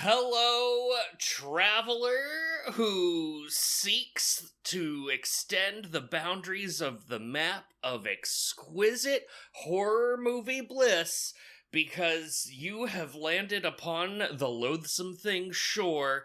Hello, traveler who seeks to extend the boundaries of the map of exquisite horror movie bliss because you have landed upon the Loathsome Things shore,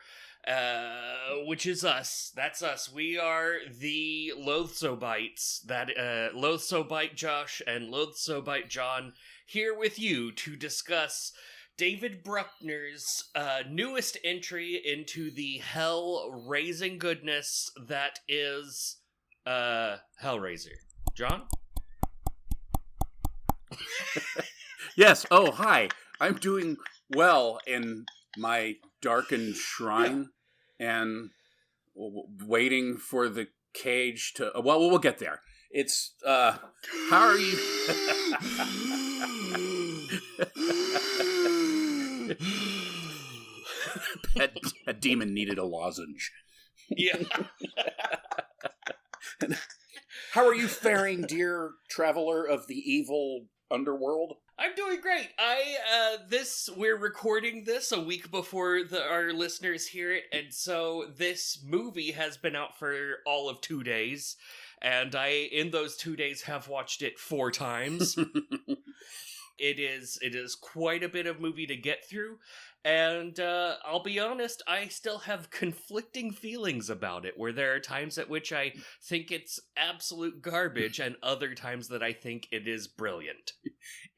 which is us. That's us. We are the Loathsobites. Loathsobite Josh and Loathsobite John here with you to discuss David Bruckner's newest entry into the hell-raising goodness that is Hellraiser. John? Yes. Oh, hi. I'm doing well in my darkened shrine and waiting for the cage to... Well, we'll get there. It's, how are you... that demon needed a lozenge. Yeah. How are you faring, dear traveler of the evil underworld? I'm doing great. We're recording this a week before our listeners hear it, and so this movie has been out for all of 2 days, and in those 2 days, have watched it 4 times. It is quite a bit of movie to get through, and I'll be honest, I still have conflicting feelings about it, where there are times at which I think it's absolute garbage, and other times that I think it is brilliant.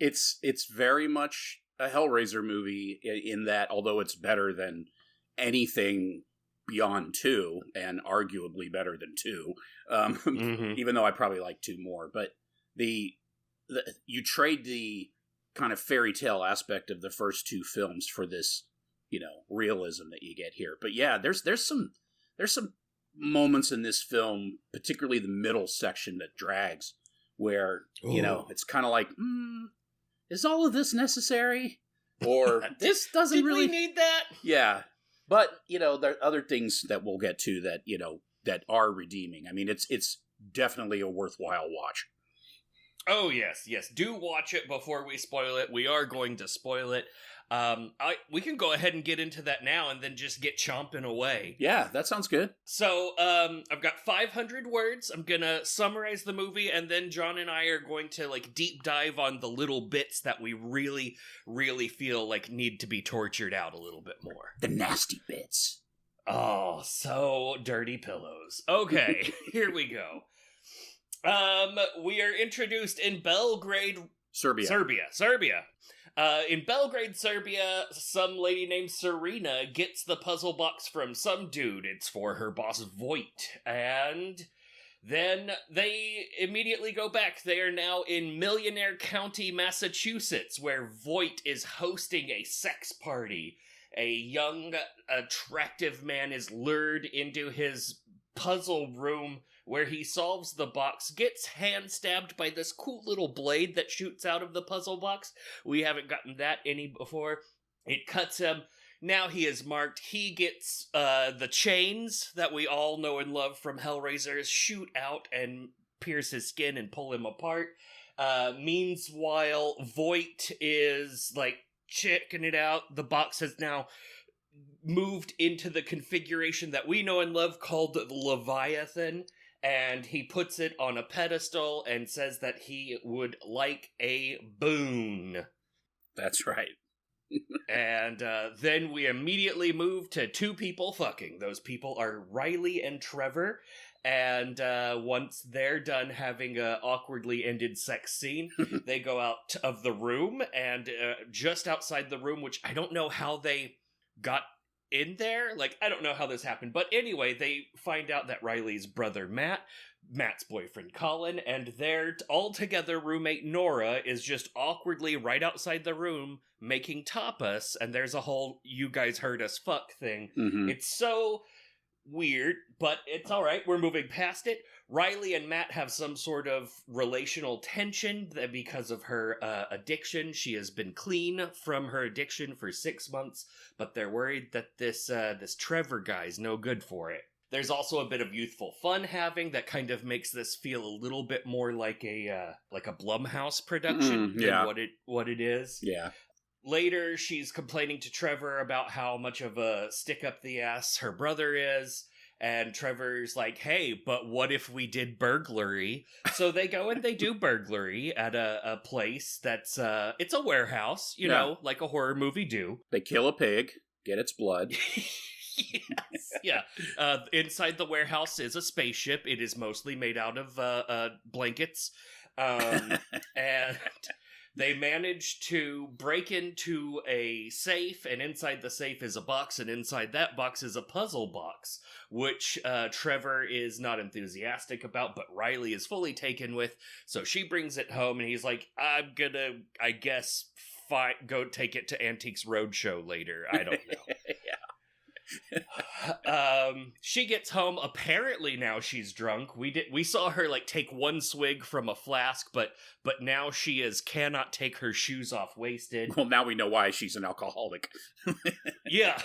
It's very much a Hellraiser movie in that, although it's better than anything beyond 2, and arguably better than 2, even though I probably like 2 more, but you trade the kind of fairy tale aspect of the first 2 films for this, realism that you get here. But yeah, there's some moments in this film, particularly the middle section, that drags, where, it's kind of like, is all of this necessary? Or this doesn't really... we need that? Yeah. But, there are other things that we'll get to that, that are redeeming. I mean, it's definitely a worthwhile watch. Oh, yes. Do watch it before we spoil it. We are going to spoil it. We can go ahead and get into that now and then just get chomping away. Yeah, that sounds good. So, I've got 500 words. I'm gonna summarize the movie, and then John and I are going to, deep dive on the little bits that we really, really feel need to be tortured out a little bit more. The nasty bits. Oh, so dirty pillows. Okay, here we go. We are introduced in Belgrade, Serbia. In Belgrade, Serbia, some lady named Serena gets the puzzle box from some dude. It's for her boss, Voight. And then they immediately go back. They are now in Millionaire County, Massachusetts, where Voight is hosting a sex party. A young, attractive man is lured into his puzzle room where he solves the box, gets hand-stabbed by this cool little blade that shoots out of the puzzle box. We haven't gotten that any before. It cuts him. Now he is marked. He gets the chains that we all know and love from Hellraisers shoot out and pierce his skin and pull him apart. Meanwhile, Voight is, checking it out. The box has now moved into the configuration that we know and love called the Leviathan. And he puts it on a pedestal and says that he would like a boon. That's right. And then we immediately move to 2 people fucking. Those people are Riley and Trevor. And once they're done having a awkwardly ended sex scene, they go out of the room. And just outside the room, which I don't know how they got in there, I don't know how this happened, but anyway, they find out that Riley's brother Matt's boyfriend Colin, and their all-together roommate Nora is just awkwardly right outside the room making tapas, and there's a whole "you guys heard us fuck" thing. It's so weird, but it's alright, we're moving past it. Riley and Matt have some sort of relational tension because of her addiction. She has been clean from her addiction for 6 months, but they're worried that this Trevor guy's no good for it. There's also a bit of youthful fun having that kind of makes this feel a little bit more like a Blumhouse production than what it is. Yeah. later, she's complaining to Trevor about how much of a stick up the ass her brother is. And Trevor's like, hey, but what if we did burglary? So they go and they do burglary at a place that's, it's a warehouse, you know, like a horror movie do. They kill a pig, get its blood. Yes, yeah. Inside the warehouse is a spaceship. It is mostly made out of blankets. And they manage to break into a safe, and inside the safe is a box, and inside that box is a puzzle box, which Trevor is not enthusiastic about, but Riley is fully taken with. So she brings it home, and he's like, I'm gonna, I guess, go take it to Antiques Roadshow later. I don't know. She gets home. Apparently now she's drunk. We saw her like take one swig from a flask, but now she cannot take her shoes off wasted. Well, now we know why she's an alcoholic. Yeah.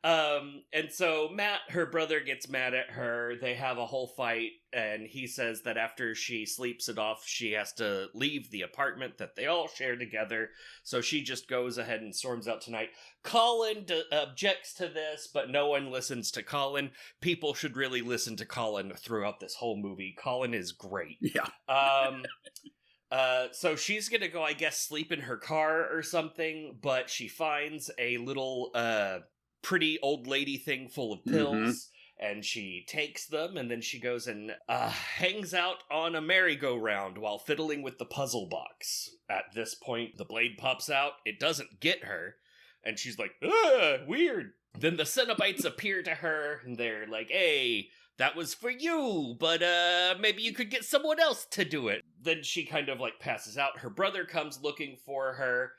And so Matt, her brother, gets mad at her. They have a whole fight, and he says that after she sleeps it off, she has to leave the apartment that they all share together. So she just goes ahead and storms out tonight. Colin objects to this, but no one listens to Colin. People should really listen to Colin throughout this whole movie. Colin is great. Yeah. So she's gonna go, I guess, sleep in her car or something, but she finds a little, pretty old lady thing full of pills, and she takes them, and then she goes and, hangs out on a merry-go-round while fiddling with the puzzle box. At this point, the blade pops out, it doesn't get her, and she's like, weird. Then the Cenobites appear to her, and they're like, hey, that was for you, but maybe you could get someone else to do it. Then she kind of like passes out. Her brother comes looking for her.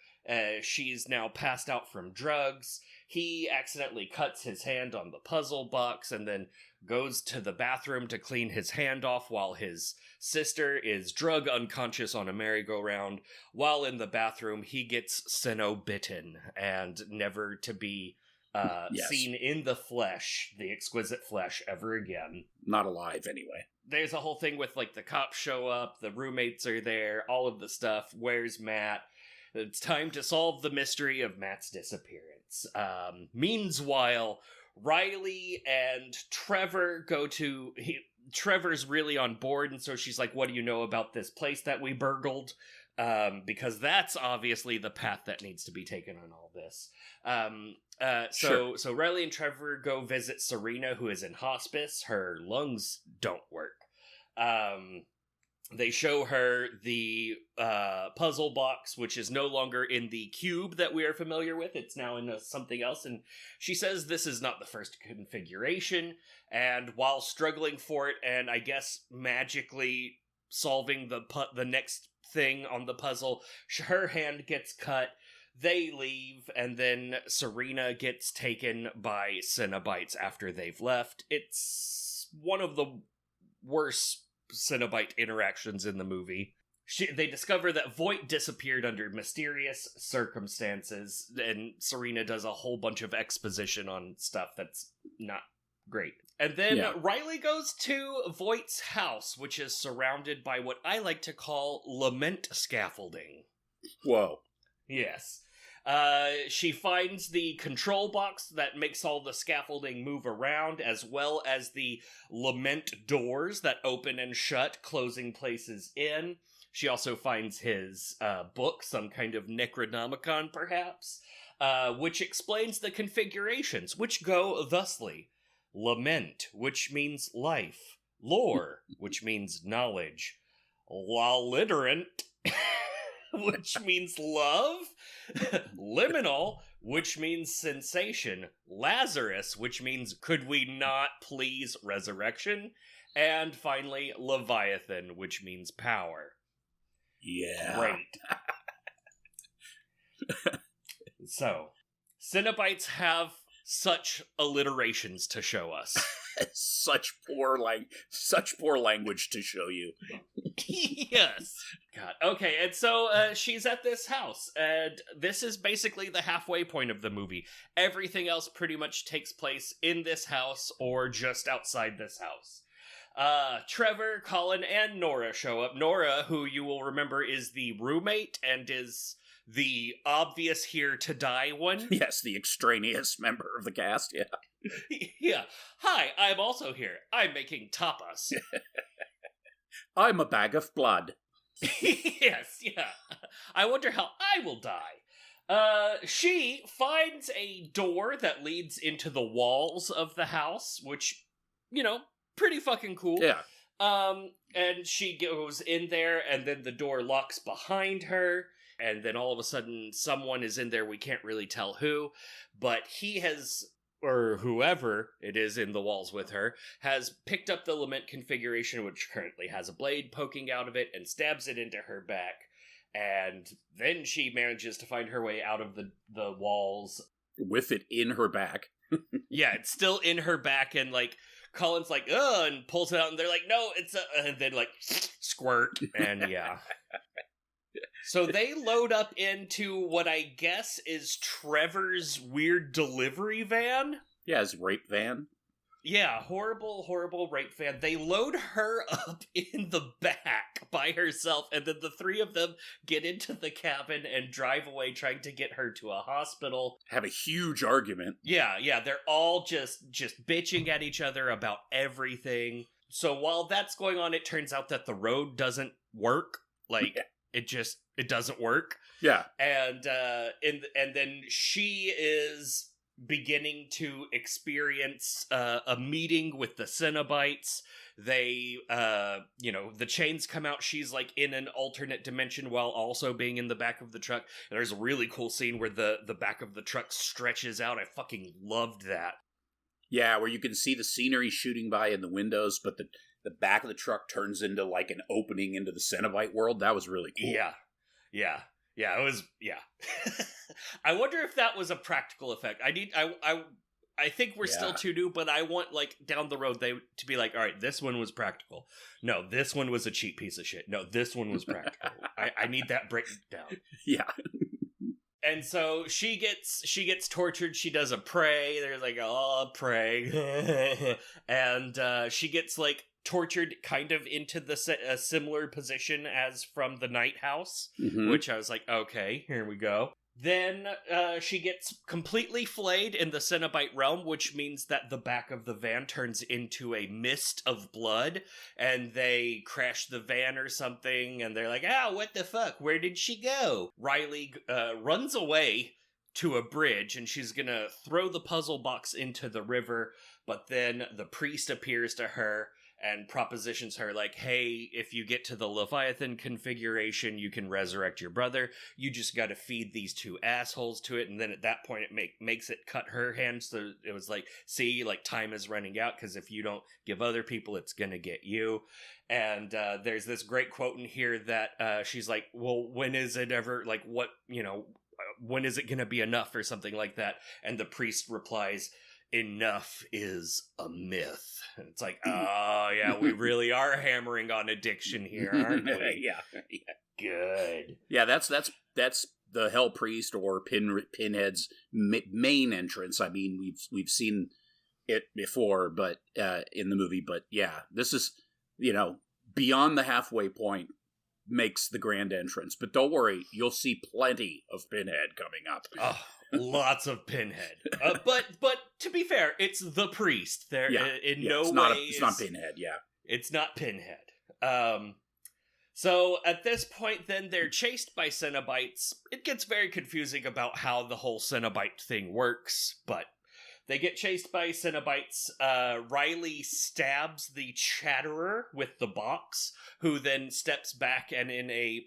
She's now passed out from drugs. He accidentally cuts his hand on the puzzle box and then goes to the bathroom to clean his hand off while his sister is drug unconscious on a merry-go-round. While in the bathroom, he gets Ceno-bitten and never to be seen in the flesh, the exquisite flesh, ever again. Not alive, anyway. There's a whole thing with, like, the cops show up, the roommates are there, all of the stuff. Where's Matt? It's time to solve the mystery of Matt's disappearance. Meanwhile, Riley and Trevor Trevor's really on board, and so she's like, what do you know about this place that we burgled? Because that's obviously the path that needs to be taken on all this. So Riley and Trevor go visit Serena, who is in hospice. Her lungs don't work. They show her the puzzle box, which is no longer in the cube that we are familiar with. It's now in something else, and she says this is not the first configuration, and while struggling for it and I guess magically solving the next thing on the puzzle, her hand gets cut. They leave, and then Serena gets taken by Cenobites after they've left. It's one of the worst Cenobite interactions in the movie. They discover that Voight disappeared under mysterious circumstances, and Serena does a whole bunch of exposition on stuff that's not great. And then Riley goes to Voight's house, which is surrounded by what I like to call lament scaffolding. Whoa. Yes. She finds the control box that makes all the scaffolding move around, as well as the lament doors that open and shut, closing places in. She also finds his book, some kind of Necronomicon, perhaps, which explains the configurations, which go thusly. Lament, which means life. Lore, which means knowledge. Laliderant, which means love. Liminal, which means sensation. Lazarus, which means could we not please resurrection. And finally, Leviathan, which means power. Yeah. Great. So, Cenobites have such alliterations to show us. such poor language to show you. Yes. God. Okay, and so she's at this house, and this is basically the halfway point of the movie. Everything else pretty much takes place in this house or just outside this house. Trevor, Colin, and Nora show up. Nora, who you will remember is the roommate and is the obvious here to die one. Yes, the extraneous member of the cast, yeah. Yeah. Hi, I'm also here. I'm making tapas. I'm a bag of blood. Yes, yeah. I wonder how I will die. She finds a door that leads into the walls of the house, which, pretty fucking cool. Yeah. And she goes in there, and then the door locks behind her, and then all of a sudden someone is in there, we can't really tell who, but he has, or whoever it is in the walls with her, has picked up the lament configuration, which currently has a blade poking out of it, and stabs it into her back. And then she manages to find her way out of the walls. With it in her back. Yeah, it's still in her back, and, Colin's like, ugh, and pulls it out, and they're like, no, it's and then, squirt, and yeah. So they load up into what I guess is Trevor's weird delivery van. Yeah, his rape van. Yeah, horrible rape van. They load her up in the back by herself, and then the three of them get into the cabin and drive away trying to get her to a hospital. Have a huge argument. Yeah, they're all just bitching at each other about everything. So while that's going on, it turns out that the road doesn't work. It doesn't work. Yeah. And then she is beginning to experience a meeting with the Cenobites. They, the chains come out. She's in an alternate dimension while also being in the back of the truck. And there's a really cool scene where the back of the truck stretches out. I fucking loved that. Yeah, where you can see the scenery shooting by in the windows, but the back of the truck turns into an opening into the Cenobite world. That was really cool. Yeah, it was, yeah. I wonder if that was a practical effect. I think we're still too new, but I want, down the road, they to be like, all right, this one was practical. No, this one was a cheap piece of shit. No, this one was practical. I need that breakdown. Yeah. And so she gets tortured. She does a pray. There's pray. And she gets, tortured kind of into a similar position as from the Night House, which I was like, okay, here we go. Then she gets completely flayed in the Cenobite realm, which means that the back of the van turns into a mist of blood, and they crash the van or something, and they're like, what the fuck? Where did she go? Riley runs away to a bridge, and she's gonna throw the puzzle box into the river, but then the priest appears to her and propositions her hey, if you get to the Leviathan configuration, you can resurrect your brother. You just got to feed these two assholes to it. And then at that point, it makes it cut her hand. So it was see, time is running out, because if you don't give other people, it's going to get you. And there's this great quote in here that she's like, well, when is it ever, what, when is it going to be enough or something like that? And the priest replies, enough is a myth. And it's oh yeah, we really are hammering on addiction here, aren't we? Yeah. Good. Yeah, that's the Hell Priest or Pinhead's main entrance. I mean, we've seen it before, but in the movie. But yeah, this is beyond the halfway point makes the grand entrance. But don't worry, you'll see plenty of Pinhead coming up. Oh. Lots of Pinhead, but to be fair, it's the priest. No way it's not Pinhead. Yeah, it's not Pinhead. So at this point, then they're chased by Cenobites. It gets very confusing about how the whole Cenobite thing works, but they get chased by Cenobites. Riley stabs the Chatterer with the box, who then steps back and in a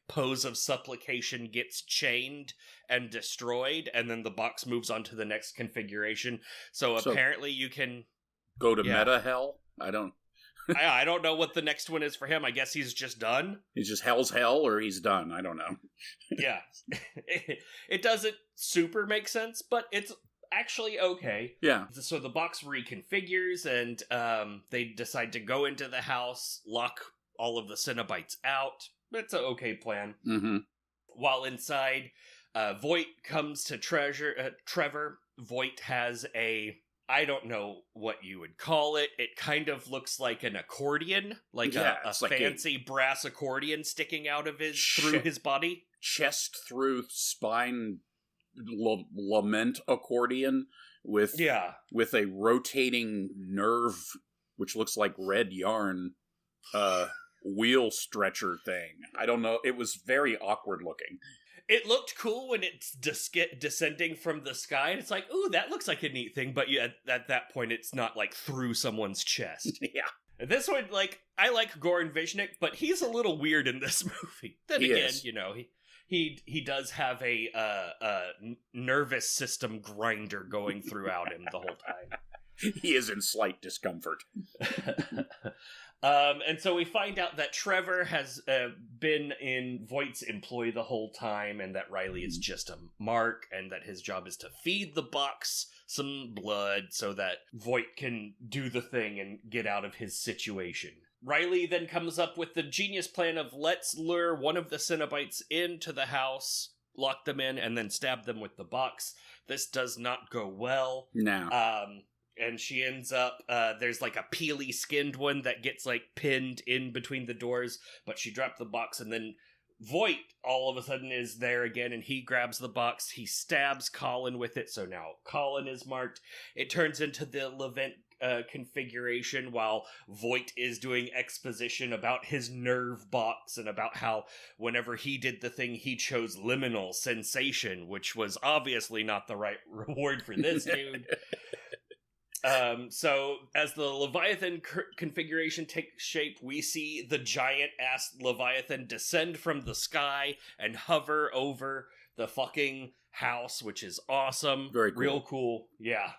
pose of supplication gets chained and destroyed, and then the box moves on to the next configuration. So apparently you can go to meta hell. I don't know what the next one is for him. I guess he's just done. He's just hell's hell, or he's done. I don't know. Yeah. It doesn't super make sense, but it's actually okay. Yeah. So the box reconfigures, and they decide to go into the house, lock all of the Cenobites out. It's an okay plan. Mm-hmm. While inside, Voight comes to Trevor. Voight has I don't know what you would call it. It kind of looks like an accordion, a fancy brass accordion sticking out of through his body. chest through spine lament accordion with a rotating nerve, which looks like red yarn, wheel stretcher thing. I don't know. It was very awkward looking. It looked cool when it's descending from the sky, and it's like, ooh, that looks like a neat thing, but at that point, it's not, like, through someone's chest. Yeah. This one, like, I like Goran Visnik, but he's a little weird in this movie. Then again, you know, he does have a nervous system grinder going throughout him the whole time. He is in slight discomfort. And so we find out that Trevor has been in Voight's employ the whole time, and that Riley is just a mark, and that his job is to feed the box some blood so that Voight can do the thing and get out of his situation. Riley then comes up with the genius plan of let's lure one of the Cenobites into the house, lock them in, and then stab them with the box. This does not go well. No. And she ends up, there's like a peely skinned one that gets like pinned in between the doors, but she dropped the box, and then Voight all of a sudden is there again, and he grabs the box, he stabs Colin with it, so now Colin is marked. It turns into the Levent configuration while Voight is doing exposition about his nerve box and about how whenever he did the thing he chose liminal sensation, which was obviously not the right reward for this dude. So as the Leviathan configuration takes shape, we see the giant-ass Leviathan descend from the sky and hover over the fucking house, which is awesome. Very cool. Real cool. Yeah.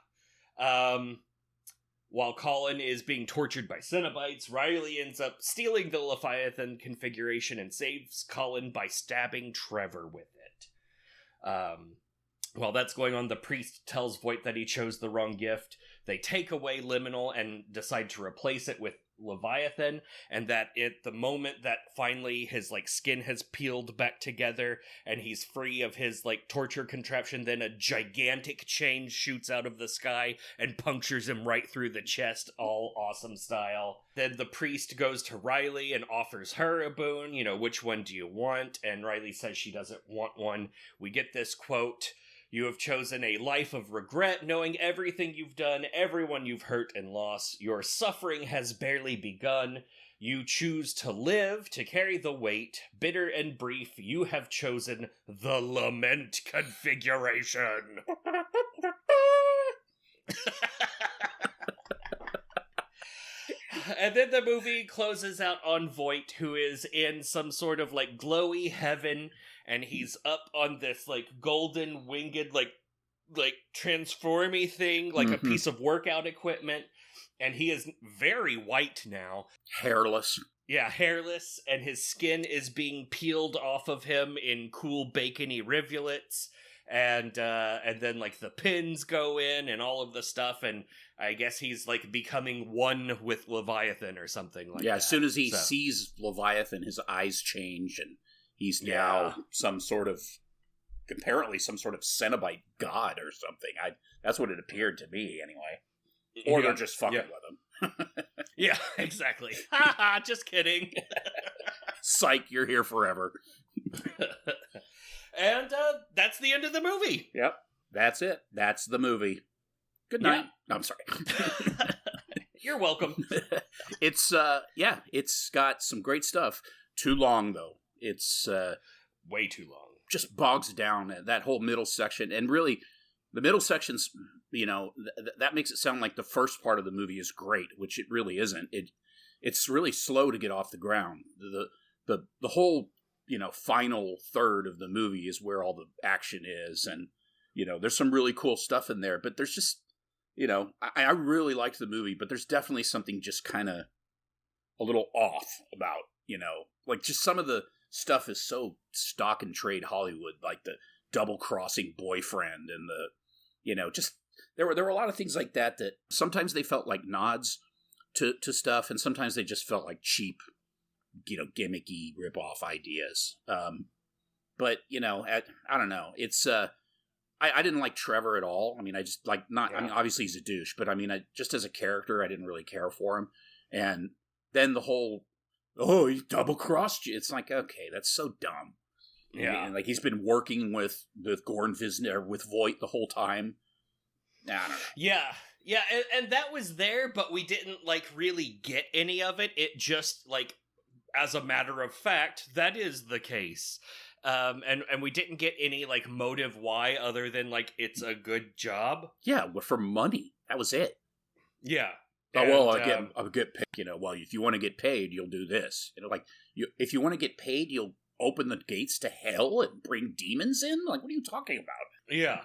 While Colin is being tortured by Cenobites, Riley ends up stealing the Leviathan configuration and saves Colin by stabbing Trevor with it. While that's going on, the priest tells Voight that he chose the wrong gift. They take away Liminal and decide to replace it with Leviathan, and that at the moment that finally his like skin has peeled back together and he's free of his like torture contraption, then a gigantic chain shoots out of the sky and punctures him right through the chest, all awesome style. Then the priest goes to Riley and offers her a boon, you know, which one do you want? And Riley says she doesn't want one. We get this quote: "You have chosen a life of regret, knowing everything you've done, everyone you've hurt and lost. Your suffering has barely begun. You choose to live, to carry the weight. Bitter and brief, you have chosen the lament configuration." And then the movie closes out on Voight, who is in some sort of like glowy heaven, and he's up on this like golden winged like transformy thing, like a piece of workout equipment, and he is very white now. Hairless. Yeah, hairless, and his skin is being peeled off of him in cool bacony rivulets. And then like the pins go in and all of the stuff, and I guess he's like becoming one with Leviathan or something like that. Yeah, as soon as he sees Leviathan, his eyes change, and he's now apparently some sort of Cenobite god or something. That's what it appeared to me anyway. Or they're just fucking with him. Yeah, exactly. Haha, just kidding. Psych, you're here forever. And that's the end of the movie. Yep, that's it. That's the movie. Good night. Yeah. No, I'm sorry. You're welcome. It's got some great stuff. Too long though. It's way too long. Just bogs down that whole middle section, and really, the middle section's that makes it sound like the first part of the movie is great, which it really isn't. It's really slow to get off the ground. The whole final third of the movie is where all the action is, and there's some really cool stuff in there, but there's just I really liked the movie, but there's definitely something just kind of a little off about like just some of the stuff is so stock and trade Hollywood, like the double crossing boyfriend and the just there were a lot of things like that sometimes they felt like nods to stuff, and sometimes they just felt like cheap gimmicky rip-off ideas. But I don't know. It's I didn't like Trevor at all. I mean, I just like not. Yeah. I mean, obviously he's a douche, but I mean, just as a character, I didn't really care for him. And then the whole he double crossed you. It's like, okay, that's so dumb. Yeah. And, like, he's been working with Gorn Visner, with Voight the whole time. I don't know. Yeah, and that was there, but we didn't, like, really get any of it. It just, like, as a matter of fact, that is the case. And we didn't get any, like, motive why other than, like, it's a good job. Yeah, for money. That was it. Yeah. Oh, well, I'll get paid, you know, well, if you want to get paid, you'll do this. You know, like, if you want to get paid, you'll open the gates to hell and bring demons in? Like, what are you talking about? Yeah.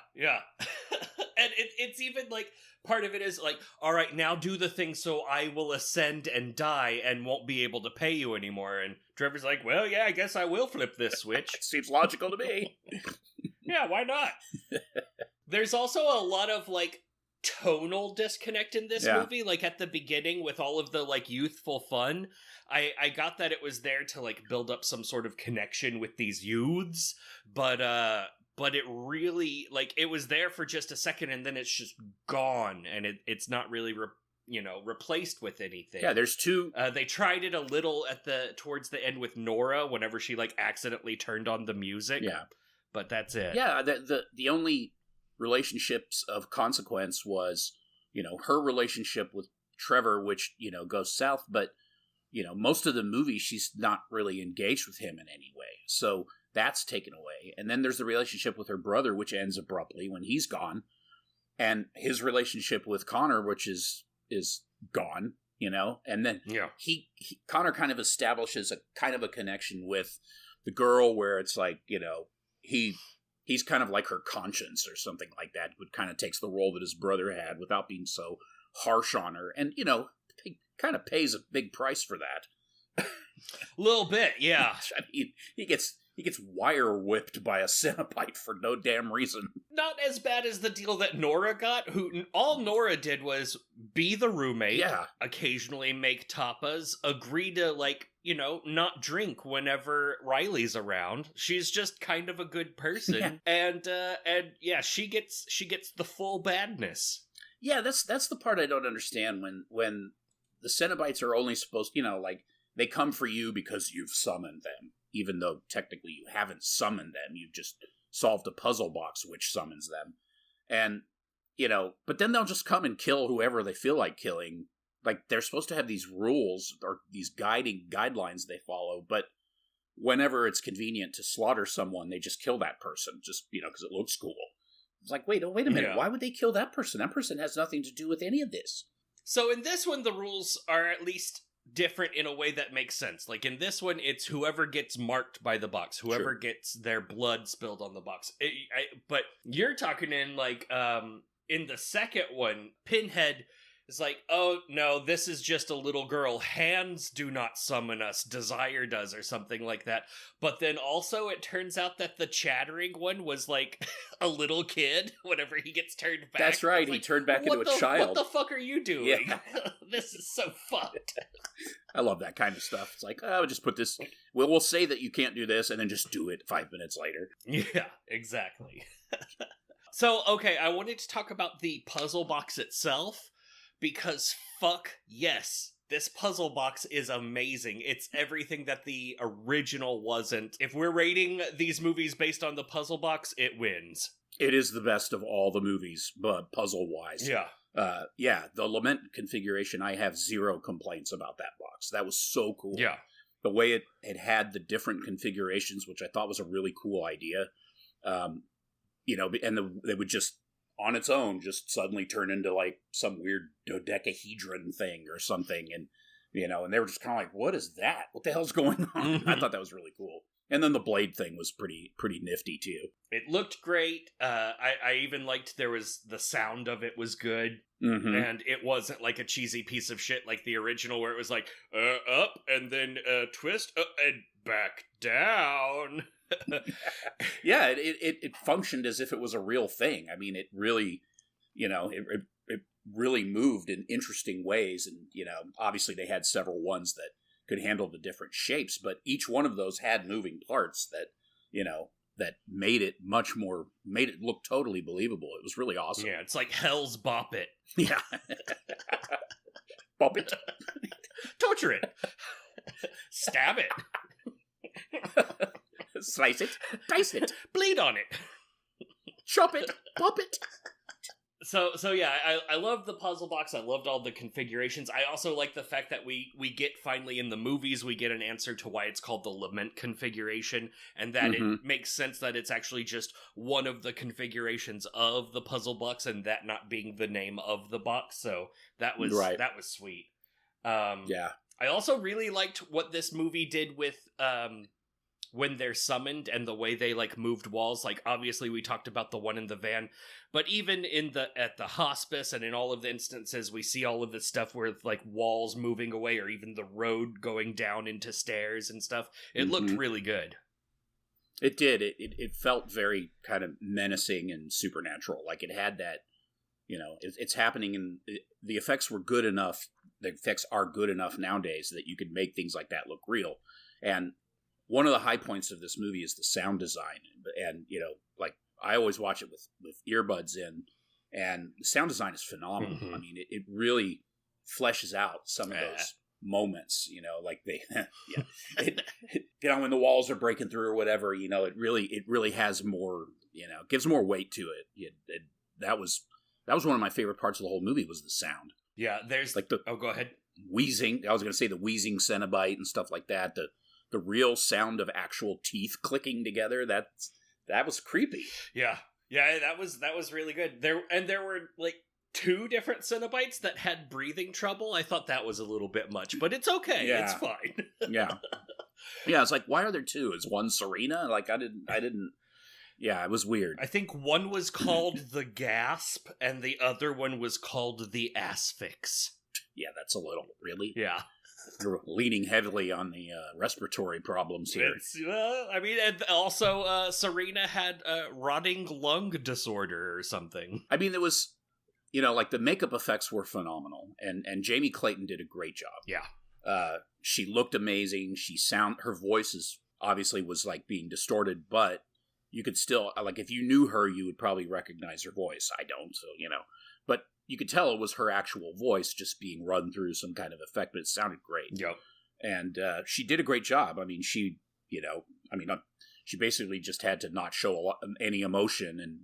And it's even, like, part of it is, like, all right, now do the thing so I will ascend and die and won't be able to pay you anymore. And Trevor's like, well, yeah, I guess I will flip this switch. Seems logical to me. Yeah, why not? There's also a lot of, like, tonal disconnect in this movie. Like, at the beginning with all of the, like, youthful fun, I got that it was there to, like, build up some sort of connection with these youths, but it really, like, it was there for just a second and then it's just gone, and it's not really replaced with anything. Yeah, there's two. They tried it a little towards the end with Nora whenever she, like, accidentally turned on the music. Yeah, but that's it. Yeah, the only relationships of consequence was, you know, her relationship with Trevor, which, you know, goes south, but, you know, most of the movie she's not really engaged with him in any way, so that's taken away. And then there's the relationship with her brother, which ends abruptly when he's gone, and his relationship with Connor, which is gone, you know. And then Connor kind of establishes a kind of a connection with the girl, where it's like, you know, he's kind of like her conscience or something like that, but kind of takes the role that his brother had without being so harsh on her. And, you know, he kind of pays a big price for that. A little bit, yeah. I mean, he gets wire whipped by a Cenobite for no damn reason. Not as bad as the deal that Nora got, who all Nora did was be the roommate, occasionally make tapas, agree to, like, you know, not drink whenever Riley's around. She's just kind of a good person. And yeah, she gets the full badness. Yeah, that's the part I don't understand when the Cenobites are only supposed, you know, like, they come for you because you've summoned them, even though technically you haven't summoned them. You've just solved a puzzle box which summons them. And, you know, but then they'll just come and kill whoever they feel like killing. Like, they're supposed to have these rules or these guidelines they follow, but whenever it's convenient to slaughter someone, they just kill that person, just, you know, because it looks cool. It's like, wait a minute, why would they kill that person? That person has nothing to do with any of this. So in this one, the rules are at least different in a way that makes sense. Like, in this one, it's whoever gets marked by the box, whoever gets their blood spilled on the box. But you're talking in, like, in the second one, Pinhead is like, oh, no, this is just a little girl. Hands do not summon us. Desire does, or something like that. But then also it turns out that the chattering one was, like, a little kid whenever he gets turned back. That's right. He turned back into a child. What the fuck are you doing? Yeah. This is so fucked. I love that kind of stuff. It's like, oh, just put this... We'll say that you can't do this, and then just do it 5 minutes later. Yeah, exactly. So, okay, I wanted to talk about the puzzle box itself, because fuck yes, this puzzle box is amazing. It's everything that the original wasn't. If we're rating these movies based on the puzzle box, it wins. It is the best of all the movies, but puzzle-wise. Yeah. The Lament configuration, I have zero complaints about that box. That was so cool. Yeah. The way it had the different configurations, which I thought was a really cool idea. You know, and they would just, on its own, just suddenly turn into, like, some weird dodecahedron thing or something. And, you know, and they were just kind of like, what is that? What the hell's going on? I thought that was really cool. And then the blade thing was pretty nifty, too. It looked great. I even liked the sound of it was good. Mm-hmm. And it wasn't like a cheesy piece of shit like the original, where it was like, up, and then twist, and back down. Yeah, it functioned as if it was a real thing. I mean, it really, you know, it really moved in interesting ways. And, you know, obviously they had several ones that could handle the different shapes, but each one of those had moving parts that, you know, that made it look totally believable. It was really awesome. Yeah, it's like Hell's Bop It. Yeah. Bop it. Torture it. Stab it. Slice it, dice it, bleed on it, chop it, pop it. So yeah, I love the puzzle box. I loved all the configurations. I also like the fact that we get finally in the movies, we get an answer to why it's called the lament configuration, and that it makes sense that it's actually just one of the configurations of the puzzle box, and that not being the name of the box. So that was sweet. Yeah. I also really liked what this movie did with when they're summoned and the way they like moved walls. Like obviously we talked about the one in the van, but even at the hospice and in all of the instances we see all of this stuff where like walls moving away or even the road going down into stairs and stuff. It looked really good. It did. It felt very kind of menacing and supernatural. Like it had that, it's happening, and the effects were good enough. The effects are good enough nowadays that you could make things like that look real. And one of the high points of this movie is the sound design. And, like I always watch it with earbuds in, and the sound design is phenomenal. Mm-hmm. I mean, it really fleshes out some of those moments, like they, when the walls are breaking through or whatever, it really has more, gives more weight to it. That was one of my favorite parts of the whole movie was the sound. Yeah, there's like go ahead. Wheezing. I was going to say the wheezing Cenobite and stuff like that. The real sound of actual teeth clicking together. That was creepy. Yeah, that was really good. There were like 2 different Cenobites that had breathing trouble. I thought that was a little bit much, but it's okay. Yeah. It's fine. Yeah. It's like, why are there 2? Is one Serena? Like I didn't. Yeah, it was weird. I think one was called the Gasp, and the other one was called the Asphyx. Yeah, that's a little, really? Yeah. You're leaning heavily on the respiratory problems here. And also Serena had a rotting lung disorder or something. I mean, it was, like the makeup effects were phenomenal, and Jamie Clayton did a great job. Yeah. She looked amazing. Her voice obviously was like being distorted, but you could still, like, if you knew her, you would probably recognize her voice. I don't, so, But you could tell it was her actual voice just being run through some kind of effect, but it sounded great. Yep. And she did a great job. I mean, she basically just had to not show any emotion and,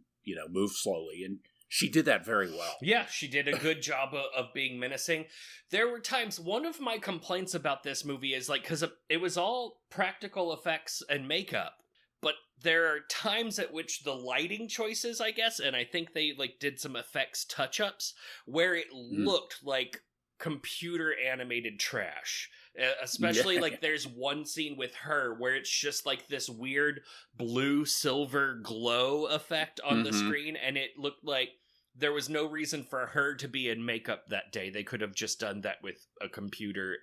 move slowly. And she did that very well. Yeah, she did a good job of being menacing. There were times, one of my complaints about this movie is, like, because it was all practical effects and makeup. But there are times at which the lighting choices, I guess, and I think they like did some effects touch-ups where it looked like computer animated trash. Especially like there's one scene with her where it's just like this weird blue silver glow effect on the screen, and it looked like there was no reason for her to be in makeup that day. They could have just done that with a computer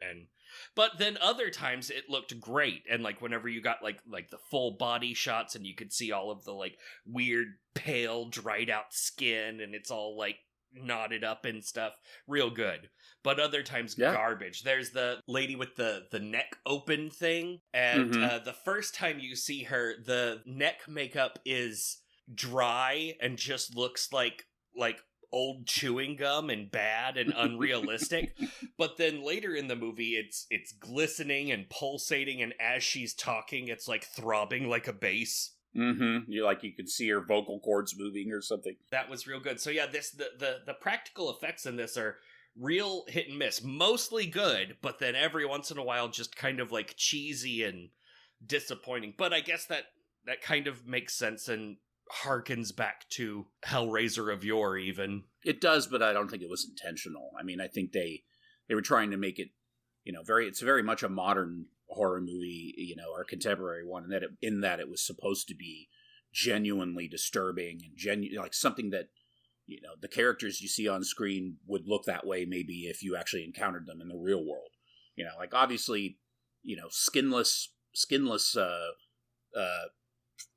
but then other times it looked great, and like whenever you got like the full body shots and you could see all of the like weird pale dried out skin and it's all like knotted up and stuff, real good. But other times garbage. There's the lady with the neck open thing, and the first time you see her, the neck makeup is dry and just looks like old chewing gum and bad and unrealistic. But then later in the movie it's glistening and pulsating, and as she's talking it's like throbbing like a bass. You could see her vocal cords moving or something. That was real good. So yeah, the practical effects in this are real hit and miss. Mostly good, but then every once in a while just kind of like cheesy and disappointing. But I guess that kind of makes sense and harkens back to Hellraiser of yore even. It does, but I don't think it was intentional. I mean, I think they were trying to make it, it's very much a modern horror movie, or a contemporary one, and in that it was supposed to be genuinely disturbing and like something that, the characters you see on screen would look that way maybe if you actually encountered them in the real world. Like obviously, skinless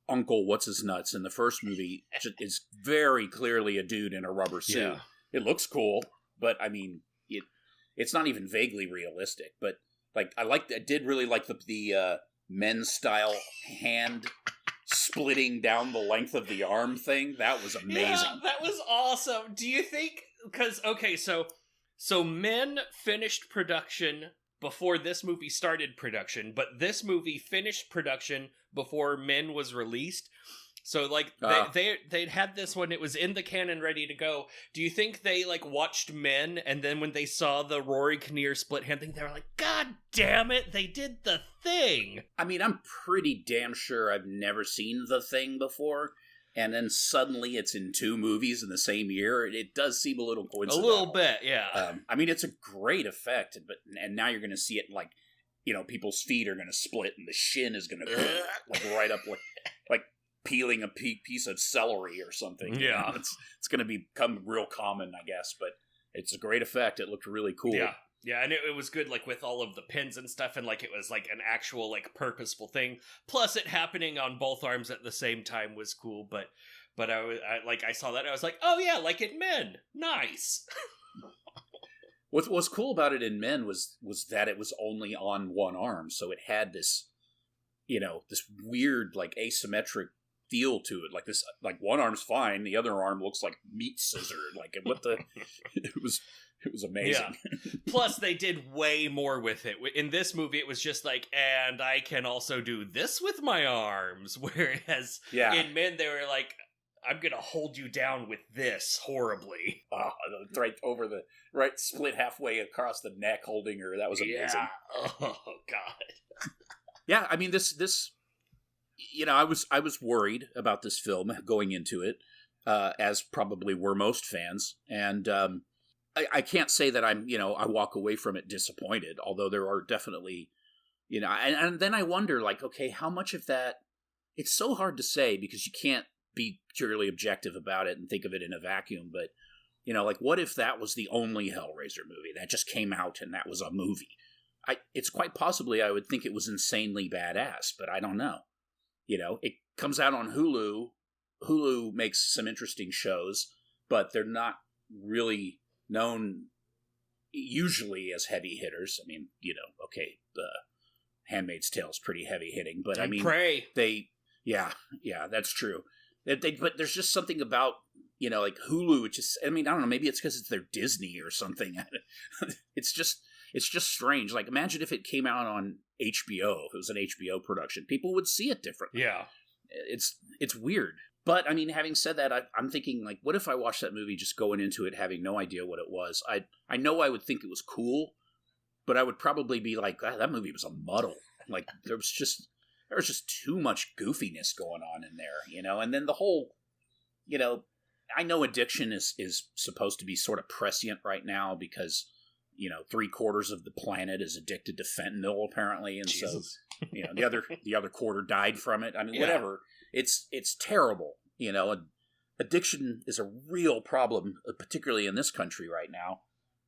Uncle What's-His-Nuts in the first movie is very clearly a dude in a rubber suit. Yeah. It looks cool, but I mean, it's not even vaguely realistic. But like, I did really like the men's style hand splitting down the length of the arm thing. That was amazing. Yeah, that was awesome. Do you think? Because so Men finished production before this movie started production, but this movie finished production before Men was released. So, like, they'd had this when it was in the canon ready to go. Do you think they, like, watched Men, and then when they saw the Rory Kinnear split hand thing, they were like, God damn it, they did The Thing! I mean, I'm pretty damn sure I've never seen The Thing before, and then suddenly it's in 2 movies in the same year. It does seem a little coincidental. A little bit, yeah. I mean, it's a great effect, and now you're going to see it, like, you know, people's feet are going to split, and the shin is going to, like, right up, like peeling a piece of celery or something. Yeah. You know, it's going to become real common, I guess, but it's a great effect. It looked really cool. Yeah. Yeah, and it was good, like, with all of the pins and stuff, and, like, it was, like, an actual, like, purposeful thing. Plus, it happening on both arms at the same time was cool, but I saw that, and I was like, oh, yeah, like in Men. Nice. What was cool about it in Men was that it was only on one arm, so it had this, you know, this weird, like, asymmetric feel to it. Like, this, like, one arm's fine, the other arm looks like meat scissor. Like, what the... It was amazing. Yeah. Plus, they did way more with it. In this movie, it was just like, and I can also do this with my arms. Whereas in Men, they were like, I'm gonna hold you down with this horribly. Right over the... Right, split halfway across the neck holding her. That was amazing. Yeah. Oh, God. Yeah, I mean, this... You know, I was worried about this film going into it, as probably were most fans, and I can't say that I'm, you know, I walk away from it disappointed, although there are definitely, you know, and then I wonder, like, okay, how much of that, it's so hard to say because you can't be purely objective about it and think of it in a vacuum, but, you know, like, what if that was the only Hellraiser movie that just came out and that was a movie? It's quite possibly I would think it was insanely badass, but I don't know. You know, it comes out on Hulu. Hulu makes some interesting shows, but they're not really known usually as heavy hitters. I mean, you know, okay, the Handmaid's Tale is pretty heavy hitting, but I mean, Prey. Yeah, that's true. But there's just something about, you know, like Hulu, which is, I mean, I don't know, maybe it's because it's their Disney or something. It's just strange. Like, imagine if it came out on HBO, if it was an HBO production, people would see it differently. Yeah. It's weird. But, I mean, having said that, I'm thinking, like, what if I watched that movie just going into it having no idea what it was? I know I would think it was cool, but I would probably be like, that movie was a muddle. Like, there was just too much goofiness going on in there, you know? And then the whole, you know, I know addiction is supposed to be sort of prescient right now because, you know, 3/4 of the planet is addicted to fentanyl, apparently, and Jesus. So, you know, the other quarter died from it. I mean, whatever. It's terrible, you know. Addiction is a real problem, particularly in this country right now.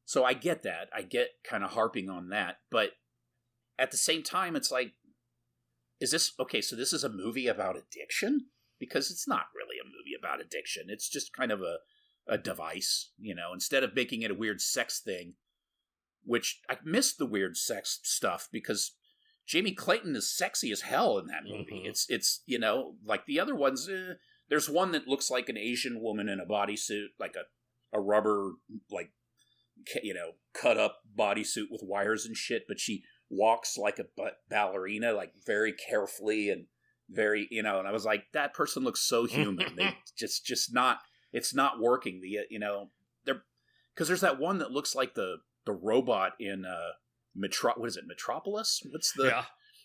So I get that. I get kind of harping on that, but at the same time, it's like, is this okay? So this is a movie about addiction? Because it's not really a movie about addiction. It's just kind of a device, you know. Instead of making it a weird sex thing, which I missed the weird sex stuff because Jamie Clayton is sexy as hell in that movie. Mm-hmm. It's you know, like the other ones, there's one that looks like an Asian woman in a bodysuit, like a rubber, like, you know, cut up bodysuit with wires and shit, but she walks like a ballerina, like very carefully and very, you know, and I was like, that person looks so human. They just not, it's not working. The, you know, because there's that one that looks like the robot in what is it, Metropolis? What's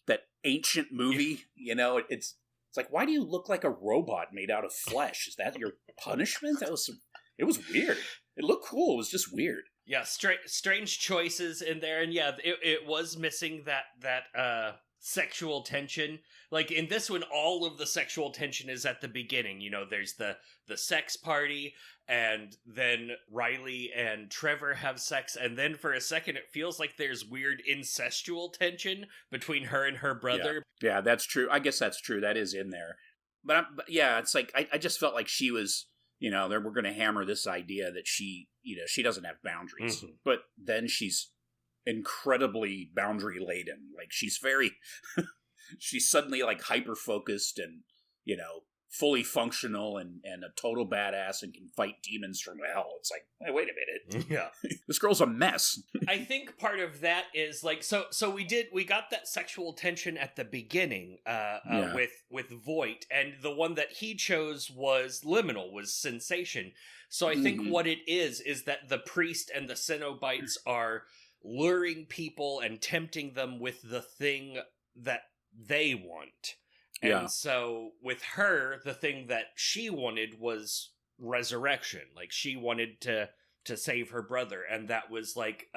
that ancient movie? You know, it's like, why do you look like a robot made out of flesh? Is that your punishment? It was weird. It looked cool. It was just weird. Yeah, strange choices in there, and yeah, it was missing that sexual tension. Like, in this one, all of the sexual tension is at the beginning. You know, there's the sex party, and then Riley and Trevor have sex, and then for a second it feels like there's weird incestual tension between her and her brother. Yeah, that's true. I guess that's true. That is in there. But yeah, it's like, I just felt like she was, you know, we're going to hammer this idea that she, you know, she doesn't have boundaries. Mm-hmm. But then she's incredibly boundary laden. Like, she's very... she's suddenly, like, hyper-focused and, you know, fully functional and a total badass and can fight demons from hell. It's like, hey, wait a minute. Yeah. This girl's a mess. I think part of that is like, so we got that sexual tension at the beginning with Voight, and the one that he chose was liminal, was sensation. So I think what it is that the priest and the Cenobites are luring people and tempting them with the thing that they want. And so with her, the thing that she wanted was resurrection. Like, she wanted to save her brother, and that was like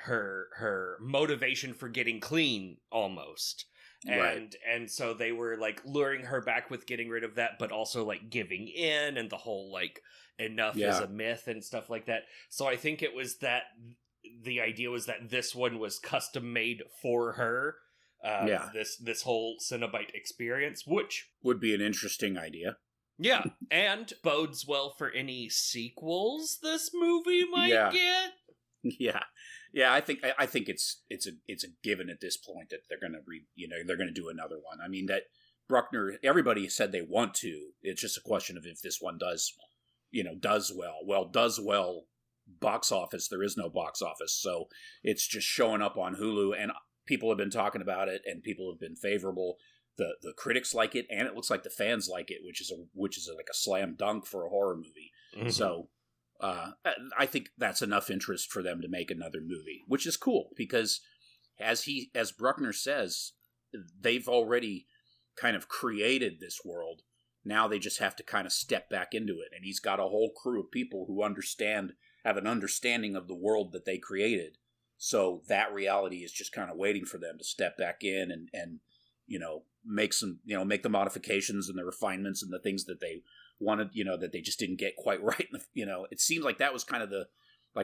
her motivation for getting clean almost. And so they were like luring her back with getting rid of that, but also like giving in, and the whole like enough is a myth and stuff like that. So I think it was that the idea was that this one was custom made for her. This whole Cenobite experience, which would be an interesting idea. Yeah, and bodes well for any sequels this movie might get. Yeah. I think it's a given at this point that they're gonna they're gonna do another one. I mean, that Bruckner, everybody said they want to. It's just a question of if this one does well. Well, does well box office. There is no box office, so it's just showing up on Hulu, and people have been talking about it, and people have been favorable. The critics like it, and it looks like the fans like it, which is like a slam dunk for a horror movie. Mm-hmm. So I think that's enough interest for them to make another movie, which is cool because as Bruckner says, they've already kind of created this world. Now they just have to kind of step back into it, and he's got a whole crew of people who have an understanding of the world that they created. So that reality is just kind of waiting for them to step back in and make the modifications and the refinements and the things that they wanted, that they just didn't get quite right. It seemed like that was kind of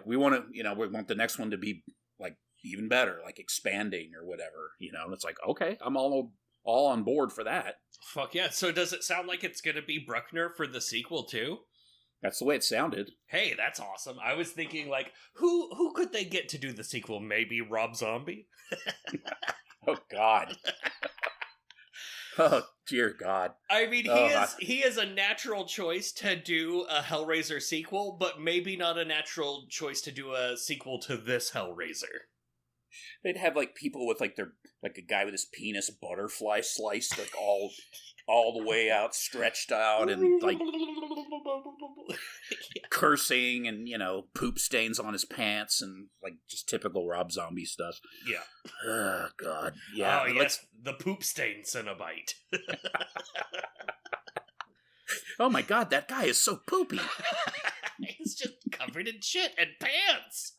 we want the next one to be like even better, like expanding or whatever, and it's like, okay, I'm all on board for that. Fuck yeah. So does it sound like it's going to be Bruckner for the sequel too? That's the way it sounded. Hey, that's awesome. I was thinking, like, who could they get to do the sequel? Maybe Rob Zombie? Oh, God. Oh, dear God. I mean, he is a natural choice to do a Hellraiser sequel, but maybe not a natural choice to do a sequel to this Hellraiser. They'd have, like, people with, like, a guy with his penis butterfly sliced, like, all the way out, stretched out, and, like, cursing and, poop stains on his pants and, like, just typical Rob Zombie stuff. Yeah. Oh, God. Yeah. Oh, yes, the poop stain Cenobite. Oh, my God, that guy is so poopy. He's just covered in shit and pants.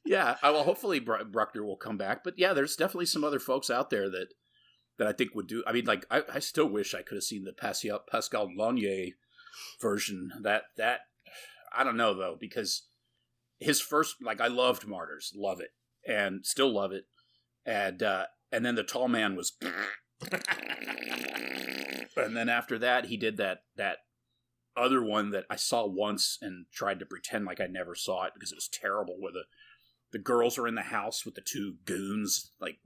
Yeah, well, hopefully Bruckner will come back. But yeah, there's definitely some other folks out there that I think would do. I mean, like, I still wish I could have seen the Pascal Laugier version. That I don't know though, because his first, like, I loved Martyrs, love it, and still love it, and then the Tall Man was, and then after that he did that other one that I saw once and tried to pretend like I never saw it because it was terrible, where the girls are in the house with the two goons, like,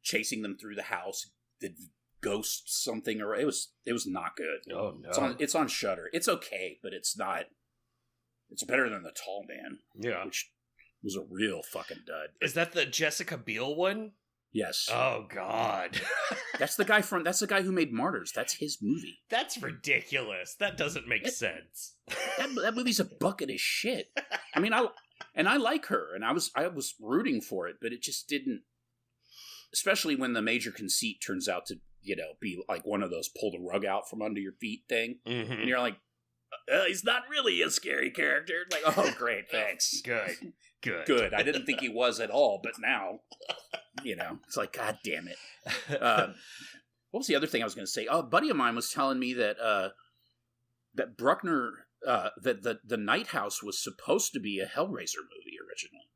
chasing them through the house. The ghost something, or it was not good. Oh no. It's on Shudder. It's okay, but it's not. It's better than the Tall Man. Yeah. Which was a real fucking dud. Is that the Jessica Biel one? Yes. Oh God. That's the guy who made Martyrs. That's his movie. That's ridiculous. That doesn't make sense. That movie's a bucket of shit. I mean, I like her, and I was rooting for it, but it just didn't. Especially when the major conceit turns out to, be like one of those pull the rug out from under your feet thing, and you're like, he's not really a scary character. Like, oh, great, thanks. Good. I didn't think he was at all, but now, it's like, God damn it. What was the other thing I was going to say? Oh, a buddy of mine was telling me that that Bruckner, that the Night House was supposed to be a Hellraiser movie originally.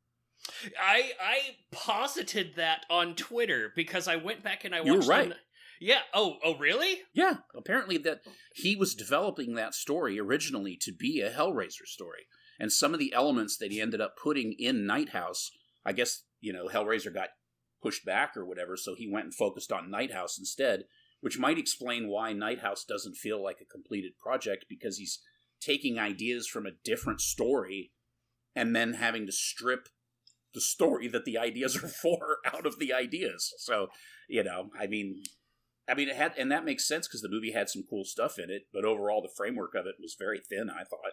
I posited that on Twitter because I went back and I watched. You were right. Yeah. Oh, really? Yeah. Apparently that he was developing that story originally to be a Hellraiser story. And some of the elements that he ended up putting in Night House, I guess, Hellraiser got pushed back or whatever, so he went and focused on Night House instead. which might explain why Night House doesn't feel like a completed project, because he's taking ideas from a different story and then having to strip the story that the ideas are for out of the ideas. So, I mean, it had, and that makes sense because the movie had some cool stuff in it, but overall the framework of it was very thin, I thought.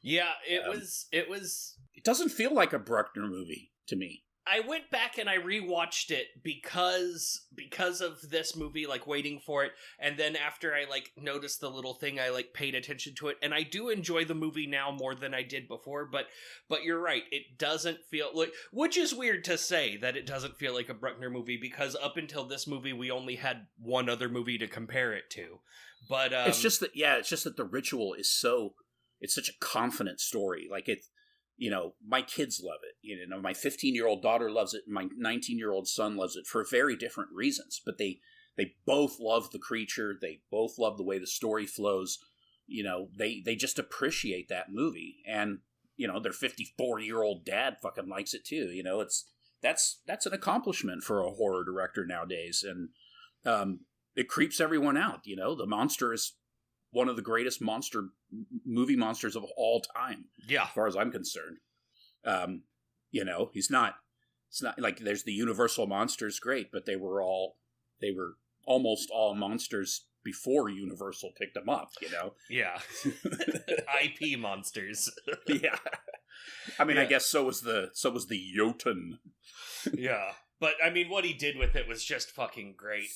Yeah, it was. It doesn't feel like a Bruckner movie to me. I went back and I rewatched it because of this movie, like waiting for it, and then after I like noticed the little thing, I like paid attention to it, and I do enjoy the movie now more than I did before. But you're right, it doesn't feel like, which is weird to say that it doesn't feel like a Bruckner movie, because up until this movie we only had one other movie to compare it to. But it's just that the Ritual is it's such a confident story. Like my kids love it. My 15-year-old daughter loves it. My 19-year-old son loves it for very different reasons. But they both love the creature. They both love the way the story flows. They just appreciate that movie. And, their 54-year-old dad fucking likes it too. That's an accomplishment for a horror director nowadays. And it creeps everyone out. The monster is one of the greatest movie monsters of all time. Yeah. As far as I'm concerned. It's not like there's the Universal monsters, great, but they were almost all monsters before Universal picked them up, Yeah. IP monsters. Yeah. I mean, yeah. I guess so was the Jotun. Yeah. But I mean, what he did with it was just fucking great.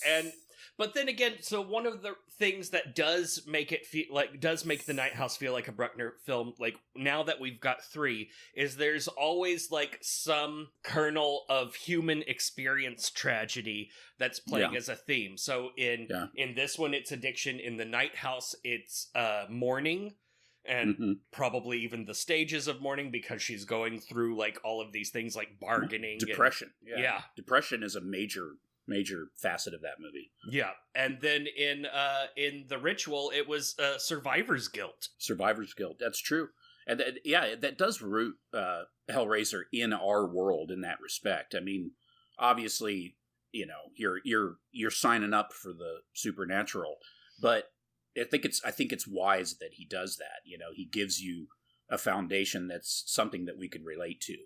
But then again, so one of the things that does make the Night House feel like a Bruckner film, like now that we've got 3, is there's always like some kernel of human experience tragedy that's playing as a theme. So in this one, it's addiction. In the Night House, it's mourning. And probably even the stages of mourning, because she's going through like all of these things like bargaining. Depression. Yeah. Depression is a major facet of that movie. Yeah. And then in The Ritual, it was survivor's guilt. Survivor's guilt. That's true. And that does root Hellraiser in our world in that respect. I mean, obviously, you're signing up for the supernatural, but I think it's wise that he does that. He gives you a foundation that's something that we can relate to.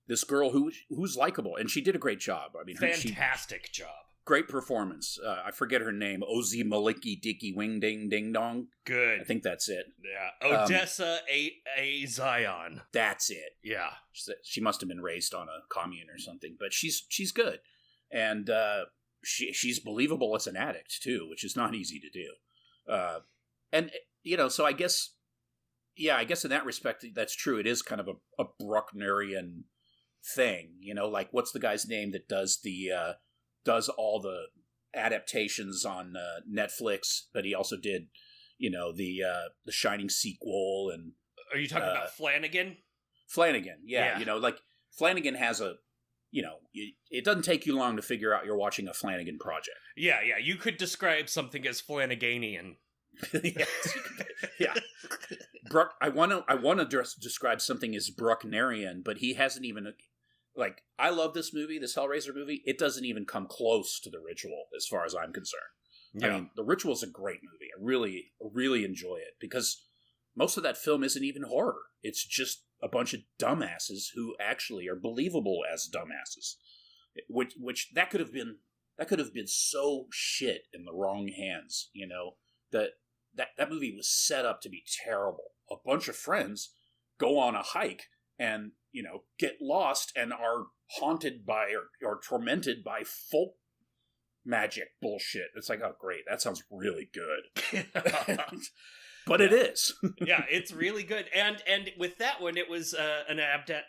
This girl who's likable, and she did a great job. I mean, fantastic job, great performance. I forget her name. Ozy Maliki Dicky Wing Ding Ding Dong. Good. I think that's it. Yeah, Odessa a Zion. That's it. Yeah, she must have been raised on a commune or something, but she's good, and she's believable as an addict too, which is not easy to do. So I guess in that respect, that's true. It is kind of a Brucknerian thing, like what's the guy's name that does all the adaptations on Netflix, but he also did, the Shining sequel. And are you talking about Flanagan? Flanagan, yeah. Like Flanagan has it doesn't take you long to figure out you're watching a Flanagan project. Yeah, you could describe something as Flanaganian. Yeah. I want to describe something as Brucknerian, but he hasn't even, like, I love this movie, this Hellraiser movie. It doesn't even come close to The Ritual as far as I'm concerned. Yeah. I mean, The Ritual is a great movie. I really, really enjoy it because most of that film isn't even horror. It's just a bunch of dumbasses who actually are believable as dumbasses. Which that could have been so shit in the wrong hands, that movie was set up to be terrible. A bunch of friends go on a hike and, get lost and are haunted by or tormented by folk magic bullshit. It's like, oh great, that sounds really good. But it is. Yeah, it's really good. And with that one, it was an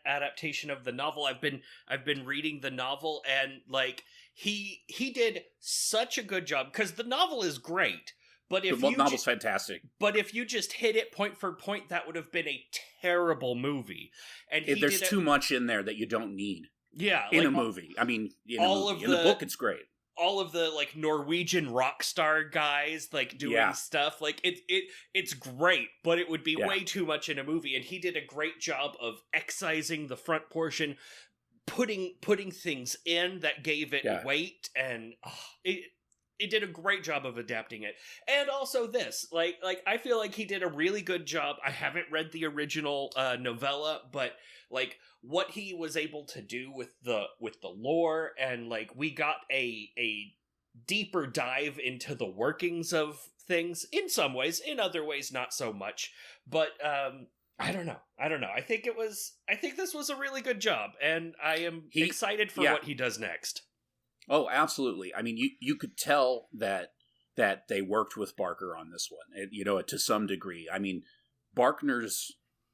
adaptation of the novel. I've been reading the novel, and like he did such a good job, because the novel is great. But if the novel's fantastic. But if you just hit it point for point, that would have been a terrible movie. And there's too much in there that you don't need. Yeah, in a movie. I mean, in the book, it's great. All of the like Norwegian rock star guys like doing stuff, like it's great, but it would be way too much in a movie. And he did a great job of excising the front portion, putting things in that gave it weight, and it did a great job of adapting it. And also this, like I feel like he did a really good job. I haven't read the original novella, but like what he was able to do with the lore, and like we got a deeper dive into the workings of things in some ways, in other ways not so much. But I don't know. I think this was a really good job, and I am excited for what he does next. Oh, absolutely. I mean, you could tell that they worked with Barker on this one, you know, to some degree. I mean, Barker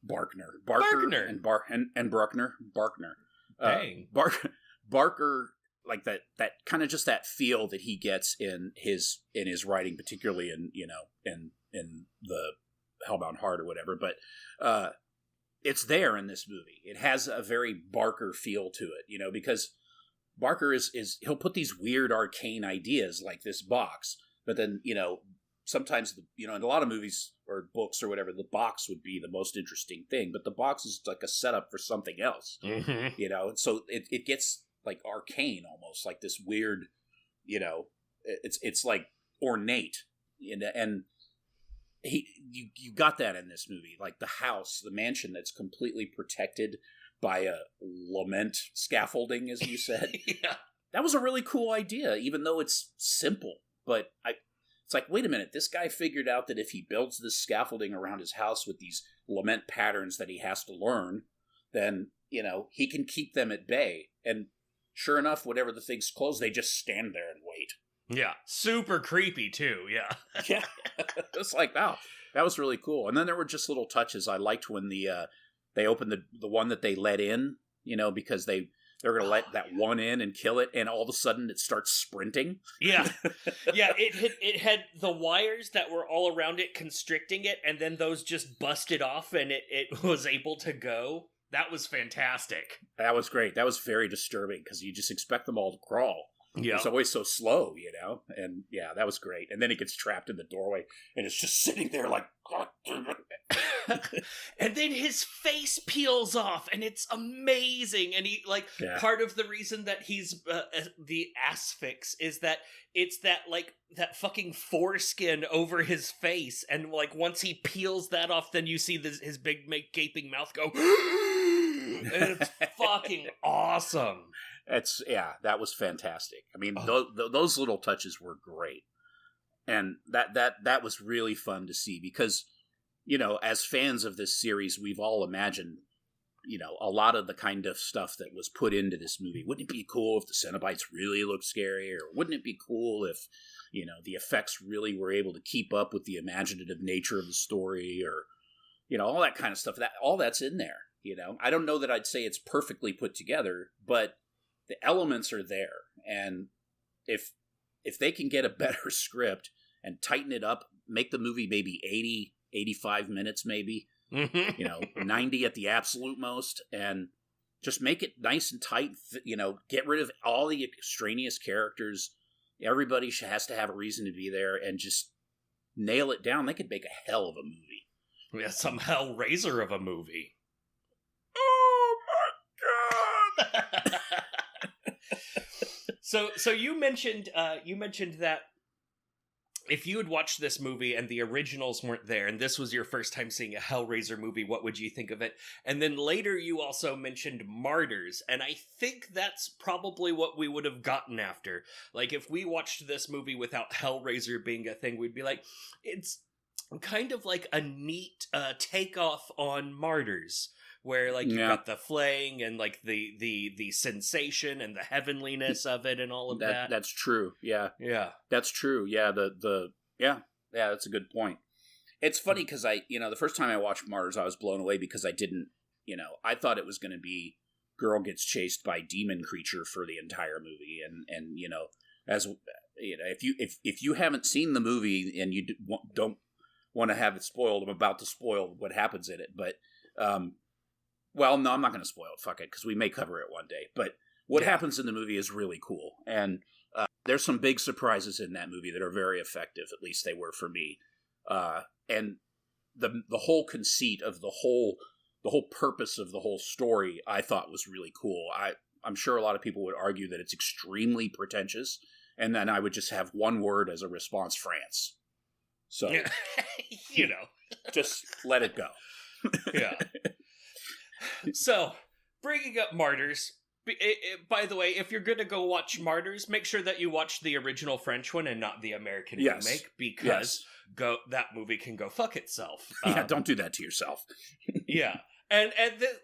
and Bruckner. Dang. Barker, like that kind of just that feel that he gets in his writing, particularly in, you know, in the Hellbound Heart or whatever, but it's there in this movie. It has a very Barker feel to it, you know, because Barker is he'll put these weird arcane ideas like this box, but then, you know, sometimes, you know, in a lot of movies or books or whatever, the box would be the most interesting thing, but the box is like a setup for something else, you know, and so it gets like arcane almost, like this weird, you know, it's like ornate, and you got that in this movie, like the house, the mansion that's completely protected by a lament scaffolding, as you said. Yeah. That was a really cool idea, even though it's simple. But it's like, wait a minute, this guy figured out that if he builds this scaffolding around his house with these lament patterns that he has to learn, then, you know, he can keep them at bay. And sure enough, whenever the things close, they just stand there and wait. Yeah, super creepy too, yeah. Yeah, it's like, wow, that was really cool. And then there were just little touches. I liked when they opened the one that they let in, you know, because they're going to let that one in and kill it, and all of a sudden it starts sprinting. Yeah. Yeah, it had the wires that were all around it constricting it, and then those just busted off and it was able to go. That was fantastic. That was great. That was very disturbing because you just expect them all to crawl. Yeah. It's always so slow, you know? And yeah, that was great. And then it gets trapped in the doorway and it's just sitting there like, God damn it. And then his face peels off and it's amazing. And he, like, part of the reason that he's the asphyx is that it's that, like, that fucking foreskin over his face. And, like, once he peels that off, then you see his big gaping mouth go, and it's fucking awesome. That was fantastic. I mean, those little touches were great, and that was really fun to see because, you know, as fans of this series, we've all imagined, you know, a lot of the kind of stuff that was put into this movie. Wouldn't it be cool if the Cenobites really looked scary, or wouldn't it be cool if, you know, the effects really were able to keep up with the imaginative nature of the story, or, you know, all that kind of stuff. All that's in there. You know, I don't know that I'd say it's perfectly put together, but the elements are there, and if they can get a better script and tighten it up, make the movie maybe 80, 85 minutes maybe, you know, 90 at the absolute most, and just make it nice and tight, you know, get rid of all the extraneous characters. Everybody has to have a reason to be there, and just nail it down. They could make a hell of a movie. Yeah, some Hellraiser of a movie. Oh my God! So you mentioned that if you had watched this movie and the originals weren't there, and this was your first time seeing a Hellraiser movie, what would you think of it? And then later you also mentioned Martyrs, and I think that's probably what we would have gotten after. Like, if we watched this movie without Hellraiser being a thing, we'd be like, it's kind of like a neat takeoff on Martyrs, where, like, you got the flaying and, like, the sensation and the heavenliness of it and all of that. That's true. Yeah. Yeah. That's true. Yeah. Yeah, that's a good point. It's funny because the first time I watched Martyrs, I was blown away because I didn't, you know, I thought it was going to be girl gets chased by demon creature for the entire movie. And, you know, as, you know, if you haven't seen the movie and you don't want to have it spoiled, I'm about to spoil what happens in it, but, well, no, I'm not going to spoil it. Fuck it, because we may cover it one day. But what happens in the movie is really cool, and there's some big surprises in that movie that are very effective. At least they were for me. And the whole conceit of the whole purpose of the whole story, I thought was really cool. I'm sure a lot of people would argue that it's extremely pretentious, and then I would just have one word as a response: France. So, you know, just let it go. Yeah. So, bringing up Martyrs. By the way, if you're going to go watch Martyrs, make sure that you watch the original French one and not the American remake, because that movie can go fuck itself. Don't do that to yourself. Yeah. And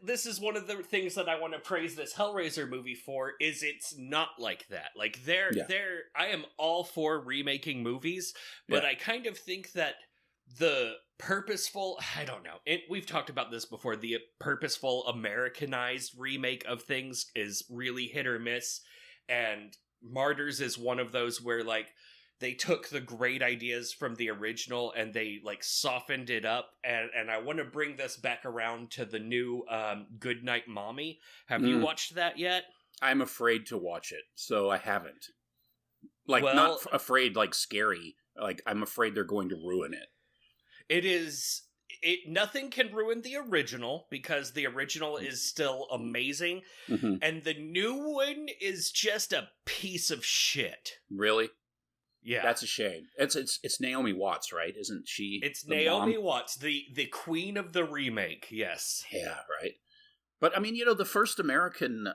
this is one of the things that I want to praise this Hellraiser movie for, is it's not like that. Like, I am all for remaking movies, but I kind of think that the purposeful, I don't know, we've talked about this before, the purposeful Americanized remake of things is really hit or miss, and Martyrs is one of those where, like, they took the great ideas from the original and they, like, softened it up, and I want to bring this back around to the new Goodnight Mommy. Have you watched that yet? I'm afraid to watch it, so I haven't. Like, not afraid, like, scary. Like, I'm afraid they're going to ruin it. Nothing can ruin the original, because the original is still amazing, and the new one is just a piece of shit. Really? Yeah. That's a shame. It's Naomi Watts, right? Isn't she? It's Naomi Watts, the queen of the remake, yes. Yeah, right. But, I mean, you know, the first American,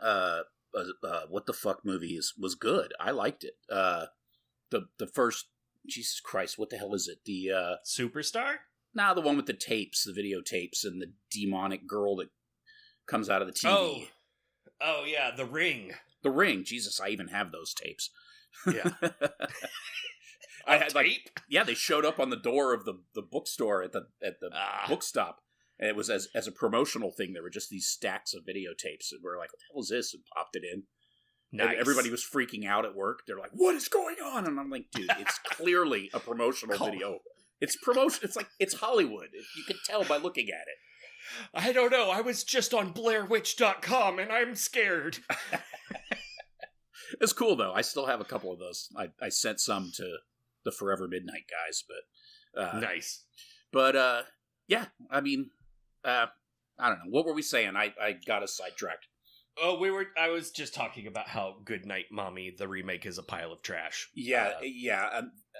what the fuck movie was good. I liked it. The first, Jesus Christ, what the hell is it? The, Superstar? Nah, the one with the tapes, the videotapes, and the demonic girl that comes out of the TV. Oh yeah, The Ring. The Ring. Jesus, I even have those tapes. Yeah. I had tape? They showed up on the door of the bookstore at the book stop, and it was as a promotional thing. There were just these stacks of videotapes, and we're like, "What the hell is this?" And popped it in. Nice. And everybody was freaking out at work. They're like, "What is going on?" And I'm like, "Dude, it's clearly a promotional video. It's promotion. It's like, it's Hollywood. You can tell by looking at it." I don't know. I was just on BlairWitch.com, and I'm scared. It's cool, though. I still have a couple of those. I sent some to the Forever Midnight guys, but... nice. But, yeah, I mean, I don't know. What were we saying? I got us sidetracked. Oh, I was just talking about how Goodnight Mommy, the remake, is a pile of trash. Yeah.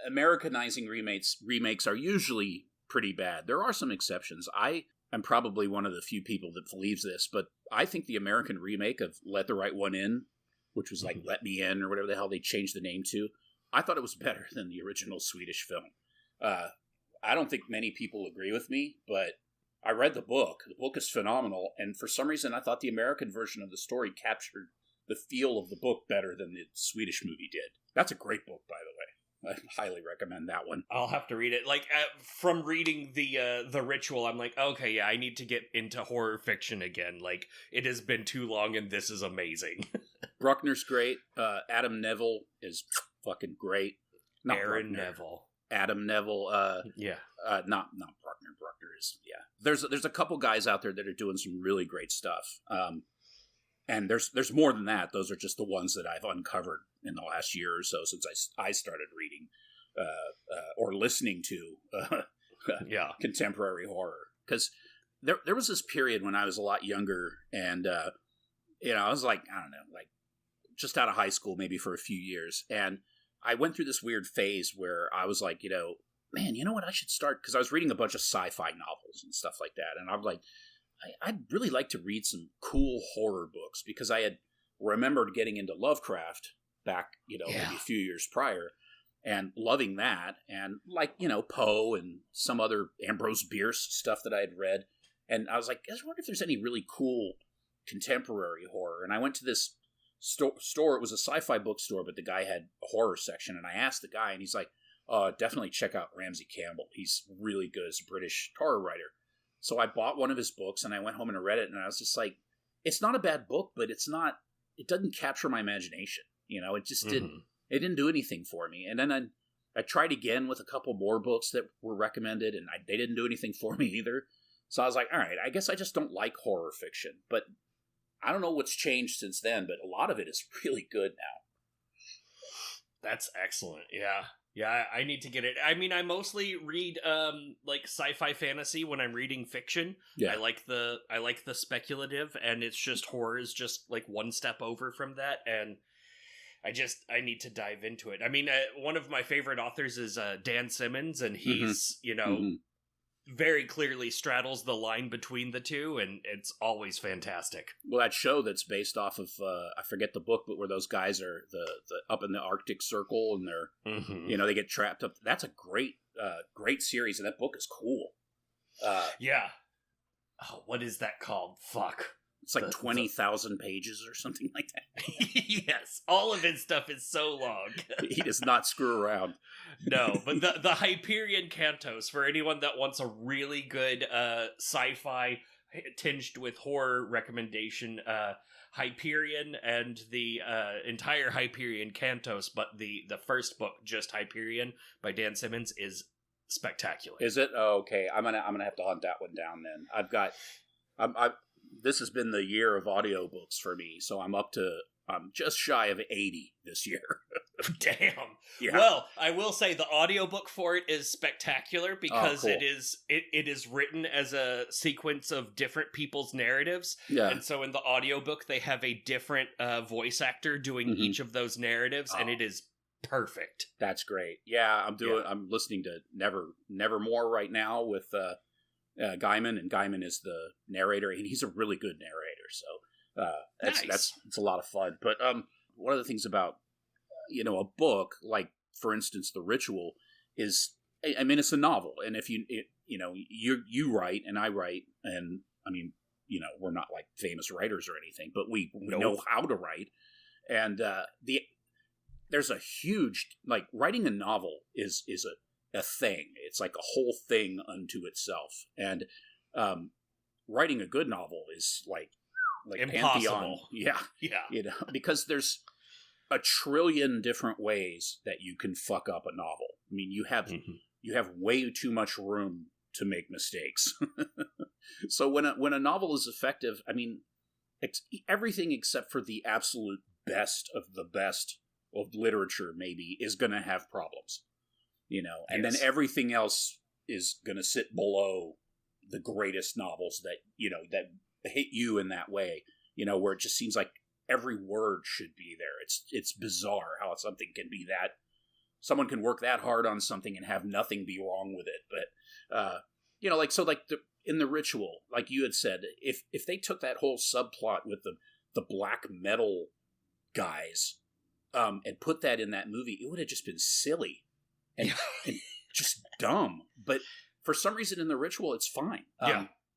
Americanizing remakes are usually pretty bad. There are some exceptions. I am probably one of the few people that believes this, but I think the American remake of Let the Right One In, which was like Let Me In, or whatever the hell they changed the name to, I thought it was better than the original Swedish film. I don't think many people agree with me, but I read the book. The book is phenomenal, and for some reason I thought the American version of the story captured the feel of the book better than the Swedish movie did. That's a great book, by the way. I highly recommend that one. I'll have to read it. Like, from reading the Ritual, I'm like, okay, yeah, I need to get into horror fiction again. Like, it has been too long, and this is amazing. Bruckner's great. Adam Neville is fucking great. Not Aaron Bruckner. Neville. Adam Neville. Not Bruckner. Bruckner is, yeah. There's a couple guys out there that are doing some really great stuff. And there's more than that. Those are just the ones that I've uncovered in the last year or so since I started reading or listening to contemporary horror. Because there was this period when I was a lot younger, and I was like, I don't know, like just out of high school maybe for a few years, and I went through this weird phase where I was like, man, you know what, I should start, because I was reading a bunch of sci-fi novels and stuff like that, and I'm like, I'd really like to read some cool horror books, because I had remembered getting into Lovecraft back, maybe a few years prior, and loving that, and like, Poe and some other Ambrose Bierce stuff that I had read, and I was like, I wonder if there's any really cool contemporary horror, and I went to this store. It was a sci-fi bookstore, but the guy had a horror section, and I asked the guy, and he's like, definitely check out Ramsey Campbell. He's really good as a British horror writer. So I bought one of his books, and I went home and read it, and I was just like, it's not a bad book, but it doesn't capture my imagination. It just it didn't do anything for me. And then I tried again with a couple more books that were recommended, and they didn't do anything for me either. So I was like, all right, I guess I just don't like horror fiction. But I don't know what's changed since then, but a lot of it is really good now. That's excellent. Yeah. Yeah, I need to get it. I mean, I mostly read like sci-fi fantasy when I'm reading fiction. Yeah. I like the speculative, and it's just horror is just like one step over from that. And I need to dive into it. I mean, one of my favorite authors is Dan Simmons, and he's, very clearly straddles the line between the two, and it's always fantastic. Well, that show that's based off of, I forget the book, but where those guys are the up in the Arctic Circle, and they're, they get trapped up. That's a great series, and that book is cool. Yeah. Oh, what is that called? Fuck. It's like 20,000 pages or something like that. Yes, all of his stuff is so long. He does not screw around. No, but the Hyperion Cantos, for anyone that wants a really good sci-fi tinged with horror recommendation, Hyperion and the entire Hyperion Cantos, but the first book, just Hyperion, by Dan Simmons, is spectacular. Is it? Oh, okay. I'm gonna have to hunt that one down then. This has been the year of audiobooks for me, so I'm just shy of 80 this year. Damn. Yeah. Well, I will say the audiobook for it is spectacular because cool. it is written as a sequence of different people's narratives. Yeah. And so in the audiobook they have a different voice actor doing each of those narratives, and it is perfect. That's great. Yeah, I'm listening to Nevermore right now with Gaiman, and Gaiman is the narrator, and he's a really good narrator. So that's a lot of fun. But one of the things about a book, like for instance, The Ritual, is it's a novel, and if you write and I write, and I mean we're not like famous writers or anything, but we know how to write, and there's a huge writing a novel is a thing. It's like a whole thing unto itself, and writing a good novel is like impossible. Pantheon. Yeah, because there's a trillion different ways that you can fuck up a novel. I mean, you have way too much room to make mistakes. So when a novel is effective, I mean, everything except for the absolute best of the best of literature maybe is going to have problems. And then everything else is going to sit below the greatest novels that hit you in that way, where it just seems like every word should be there. It's bizarre how something can be that, someone can work that hard on something and have nothing be wrong with it. But, in The Ritual, like you had said, if they took that whole subplot with the black metal guys, and put that in that movie, it would have just been silly. And just dumb, but for some reason in The Ritual, it's fine.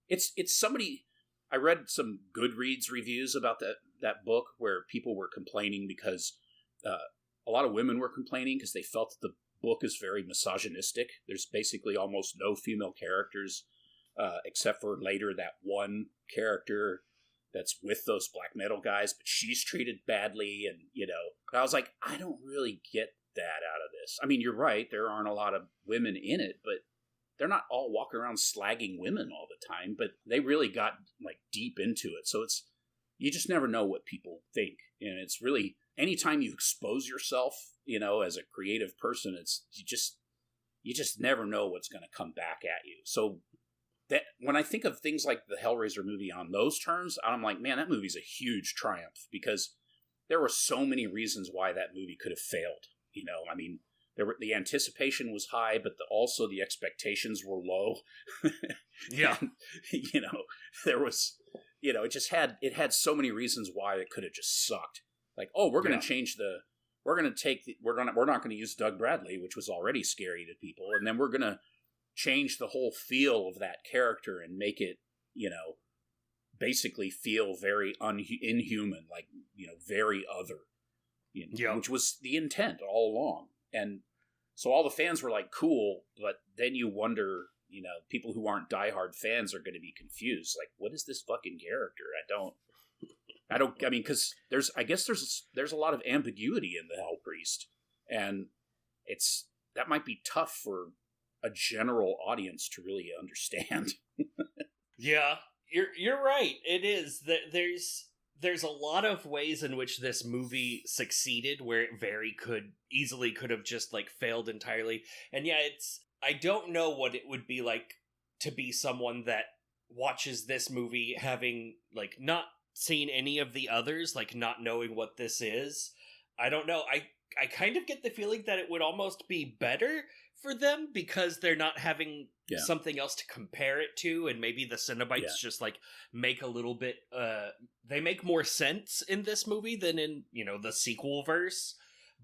It's somebody. I read some Goodreads reviews about that book where people were complaining because a lot of women were complaining because they felt that the book is very misogynistic. There's basically almost no female characters except for later that one character that's with those black metal guys, but she's treated badly, and I was like, I don't really get that out of this. I mean, you're right, there aren't a lot of women in it, but they're not all walking around slagging women all the time, but they really got deep into it. So you just never know what people think, and it's really, anytime you expose yourself as a creative person, you just never know what's going to come back at you. So that when I think of things like the Hellraiser movie on those terms, I'm like, man, that movie's a huge triumph, because there were so many reasons why that movie could have failed. I mean, the anticipation was high, but also the expectations were low. Yeah. And, there was, it had so many reasons why it could have just sucked. Like, oh, we're going to change we're not going to use Doug Bradley, which was already scary to people. And then we're going to change the whole feel of that character and make it, basically feel very inhuman, very other. Which was the intent all along. And so all the fans were like, cool, but then you wonder, people who aren't diehard fans are going to be confused. Like, what is this fucking character? I mean, because there's a lot of ambiguity in the Hell Priest, and that might be tough for a general audience to really understand. Yeah, you're right. It is that there's a lot of ways in which this movie succeeded where it could have just failed entirely. And yeah, I don't know what it would be like to be someone that watches this movie having not seen any of the others, not knowing what this is. I don't know. I kind of get the feeling that it would almost be better for them because they're not having something else to compare it to, and maybe the Cenobites just like make a little bit they make more sense in this movie than in, you know, the sequel verse.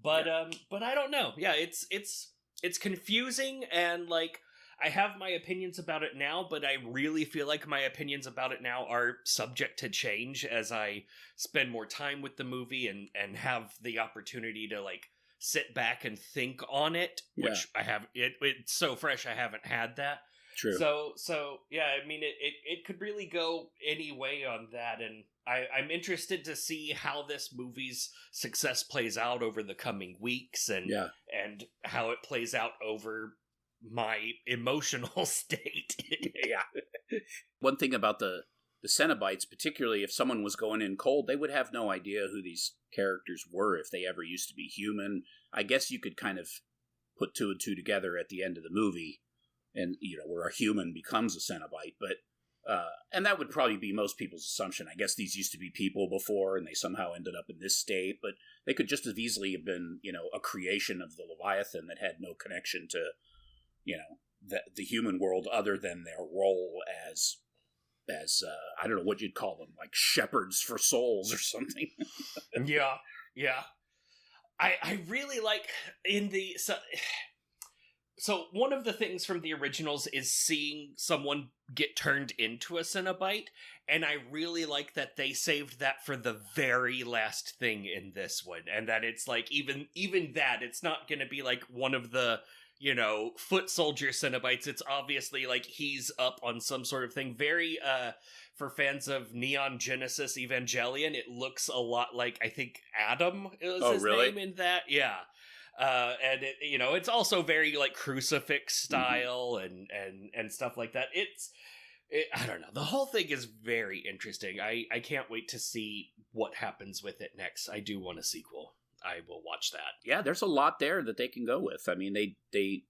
But I don't know. Yeah, it's confusing, and like I have my opinions about it now, but I really feel like my opinions about it now are subject to change as I spend more time with the movie and have the opportunity to like sit back and think on it, which I have. It's so fresh, I haven't had that. True. So yeah, I mean, it could really go any way on that, and I'm interested to see how this movie's success plays out over the coming weeks, and how it plays out over my emotional state. One thing about the Cenobites, particularly if someone was going in cold, they would have no idea who these characters were if they ever used to be human. I guess you could kind of put two and two together at the end of the movie, and you know, where a human becomes a Cenobite, but and that would probably be most people's assumption. I guess these used to be people before, and they somehow ended up in this state, but they could just as easily have been, you know, a creation of the Leviathan that had no connection to, you know, the human world other than their role as I don't know what you'd call them, like shepherds for souls or something. Yeah. I really like in the... So one of the things from the originals is seeing someone get turned into a Cenobite, and I really like that they saved that for the very last thing in this one, and that it's like even that, it's not going to be like one of the, you know, foot soldier Cenobites. It's obviously like he's up on some sort of thing. Very, for fans of Neon Genesis Evangelion, it looks a lot like, I think, Adam is his name in that. Yeah. And it, you know, it's also very like crucifix style and stuff like that. I don't know. The whole thing is very interesting. I can't wait to see what happens with it next. I do want a sequel. I will watch that. Yeah, there's a lot there that they can go with. I mean, they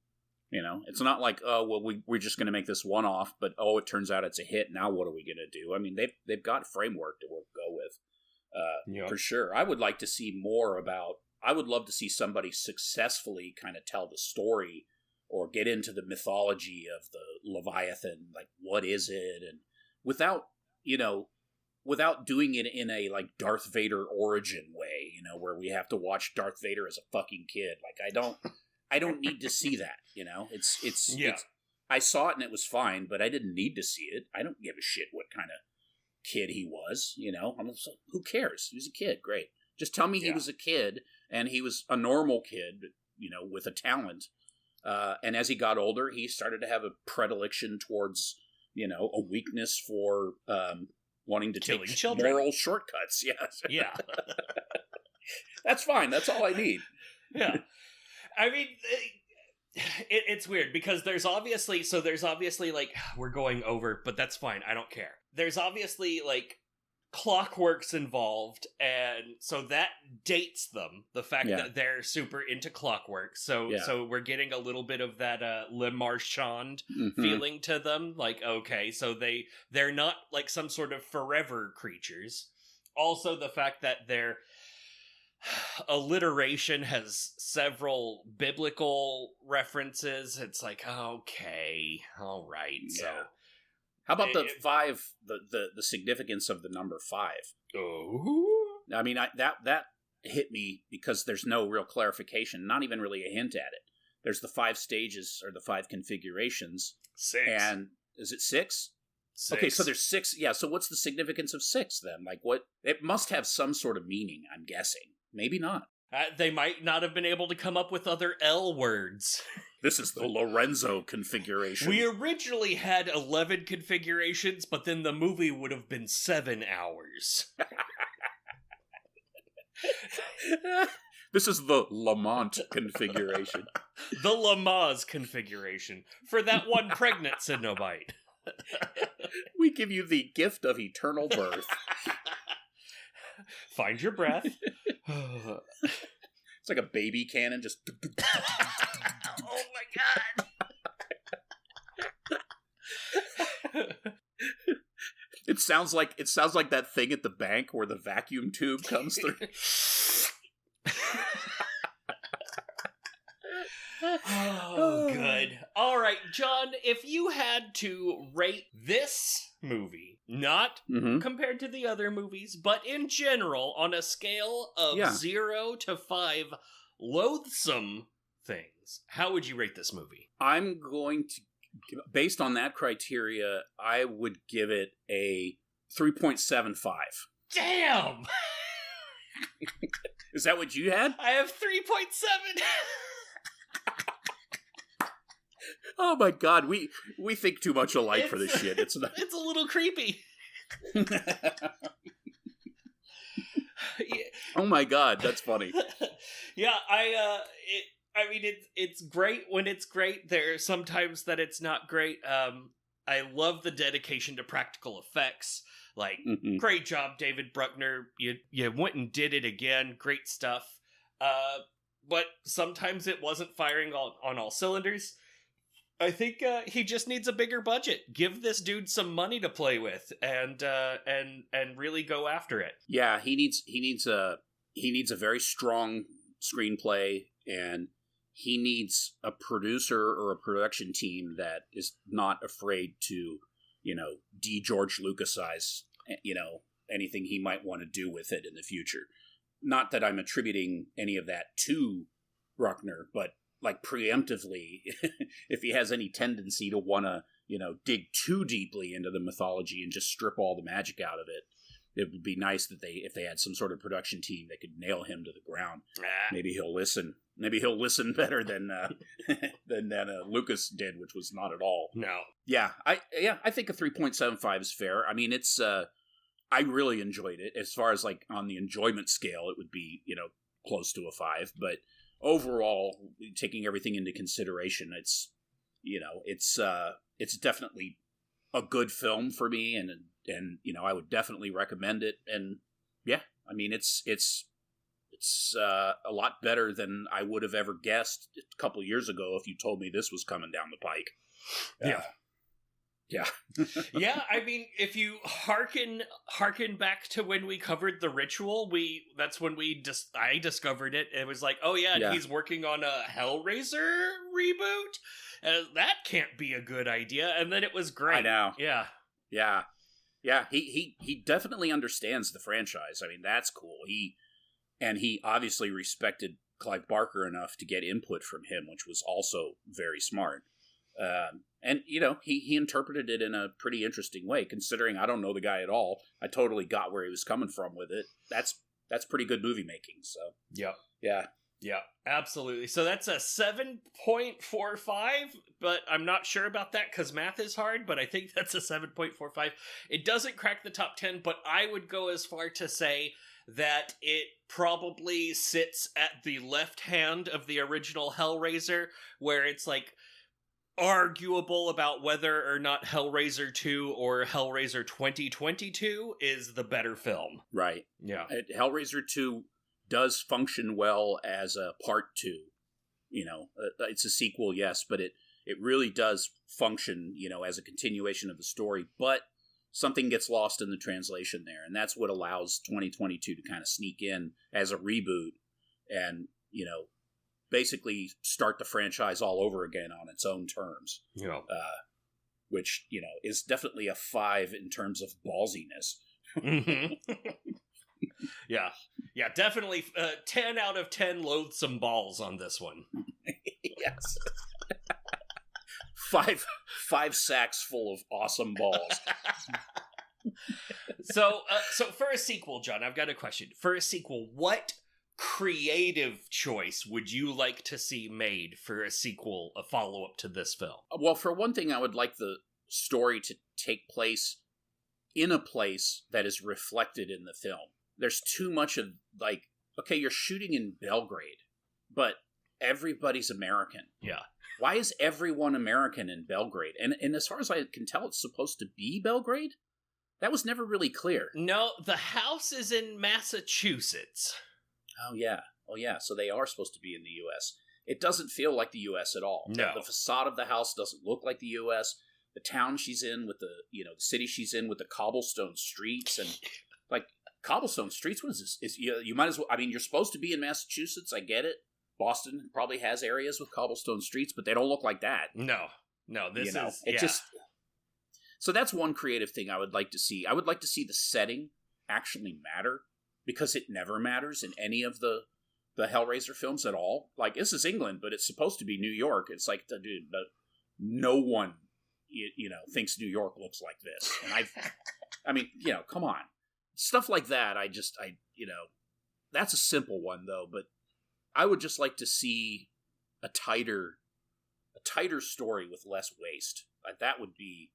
you know, it's not like, oh, well, we're just going to make this one-off, but oh, it turns out it's a hit. Now what are we going to do? I mean, they've got framework to go with, for sure. I would like to see more about. I would love to see somebody successfully kind of tell the story or get into the mythology of the Leviathan, like what is it, and without doing it in a like Darth Vader origin way, you know, where we have to watch Darth Vader as a fucking kid. Like I don't need to see that, you know. It's I saw it and it was fine, but I didn't need to see it. I don't give a shit what kind of kid he was, you know. Who cares? He was a kid, great. Just tell me he was a kid and he was a normal kid, you know, with a talent. And as he got older, he started to have a predilection towards, you know, a weakness for wanting to killing take children. Moral shortcuts. Yes. Yeah. That's fine. That's all I need. Yeah. I mean, it's weird because there's obviously like, we're going over, but that's fine. I don't care. There's obviously like clockworks involved, and so that dates them, the fact that they're super into clockwork, so we're getting a little bit of that Le Marchand feeling to them, like, okay, so they're not like some sort of forever creatures. Also the fact that their alliteration has several biblical references, it's like, okay, all right. So how about the 5? The significance of the number 5? Oh, I mean, that hit me because there's no real clarification, not even really a hint at it. There's the 5 stages or the 5 configurations. 6. And is it 6? 6. Okay, so there's 6. Yeah, so what's the significance of 6 then? Like, what? It must have some sort of meaning, I'm guessing. Maybe not. They might not have been able to come up with other L words. This is the Lorenzo configuration. We originally had 11 configurations, but then the movie would have been 7 hours. This is the Lamont configuration. The Lamaze configuration. For that one pregnant Cenobite. We give you the gift of eternal birth. Find your breath. It's like a baby cannon, just... Oh my god! It sounds like that thing at the bank where the vacuum tube comes through. Oh, good. All right, John, if you had to rate this movie, not compared to the other movies, but in general, on a scale of 0 to 5 loathsome things, how would you rate this movie? I'm going to, based on that criteria, I would give it a 3.75. Damn! Is that what you had? I have 3.7. Oh my god, we think too much alike for this shit. It's not... It's a little creepy. Oh my god, that's funny. Yeah, I mean, it's great when it's great. There are some times that it's not great. I love the dedication to practical effects. Like, great job, David Bruckner. You went and did it again. Great stuff. But sometimes it wasn't firing on all cylinders. I think he just needs a bigger budget. Give this dude some money to play with, and really go after it. Yeah, he needs a very strong screenplay, and he needs a producer or a production team that is not afraid to, George Lucasize, anything he might want to do with it in the future. Not that I'm attributing any of that to Bruckner, but like preemptively, if he has any tendency to want to, dig too deeply into the mythology and just strip all the magic out of it, it would be nice that if they had some sort of production team that could nail him to the ground. Maybe he'll listen. Maybe he'll listen better than Lucas did, which was not at all. No. Yeah, I think a 3.75 is fair. I mean, it's I really enjoyed it. As far as like on the enjoyment scale, it would be close to a 5, but overall, taking everything into consideration, it's definitely a good film for me, and I would definitely recommend it. And yeah, I mean, it's a lot better than I would have ever guessed a couple of years ago if you told me this was coming down the pike. Yeah. Yeah. Yeah, I mean, if you hearken back to when we covered The Ritual, that's when I discovered it. It was like, oh yeah, he's working on a Hellraiser reboot? That can't be a good idea. And then it was great. I know. Yeah. Yeah. Yeah, he definitely understands the franchise. I mean, that's cool. He obviously respected Clive Barker enough to get input from him, which was also very smart. And he interpreted it in a pretty interesting way, considering I don't know the guy at all. I totally got where he was coming from with it. That's pretty good movie making. So yeah, absolutely. So that's a 7.45, but I'm not sure about that because math is hard. But I think that's a 7.45. It doesn't crack the top 10, but I would go as far to say that it probably sits at the left hand of the original Hellraiser, where it's like arguable about whether or not Hellraiser 2 or Hellraiser 2022 is the better film. Right. Yeah. Hellraiser 2 does function well as a part 2. It's a sequel, yes, but it really does function, as a continuation of the story, but something gets lost in the translation there, and that's what allows 2022 to kind of sneak in as a reboot and, basically start the franchise all over again on its own terms. Yeah. Which, is definitely a 5 in terms of ballsiness. Mm-hmm. Yeah. Yeah, definitely 10 out of 10 loathsome balls on this one. Yes. Five sacks full of awesome balls. So for a sequel, John, I've got a question. For a sequel, what creative choice would you like to see made for a sequel, a follow-up to this film? Well, for one thing, I would like the story to take place in a place that is reflected in the film. There's too much of, like, okay, you're shooting in Belgrade, but everybody's American. Yeah. Why is everyone American in Belgrade? And as far as I can tell, it's supposed to be Belgrade? That was never really clear. No, the house is in Massachusetts. Oh, yeah. So they are supposed to be in the U.S. It doesn't feel like the U.S. at all. No. The facade of the house doesn't look like the U.S. The town she's in with the city she's in with the cobblestone streets and, like, cobblestone streets? What is this? You might as well, I mean, you're supposed to be in Massachusetts. I get it. Boston probably has areas with cobblestone streets, but they don't look like that. No, this is... It just... So that's one creative thing I would like to see. I would like to see the setting actually matter, because it never matters in any of the Hellraiser films at all. Like, this is England, but it's supposed to be New York. It's like, dude, no one, thinks New York looks like this. And I mean, come on. Stuff like that, that's a simple one, though, but I would just like to see a tighter story with less waste. Like, I would be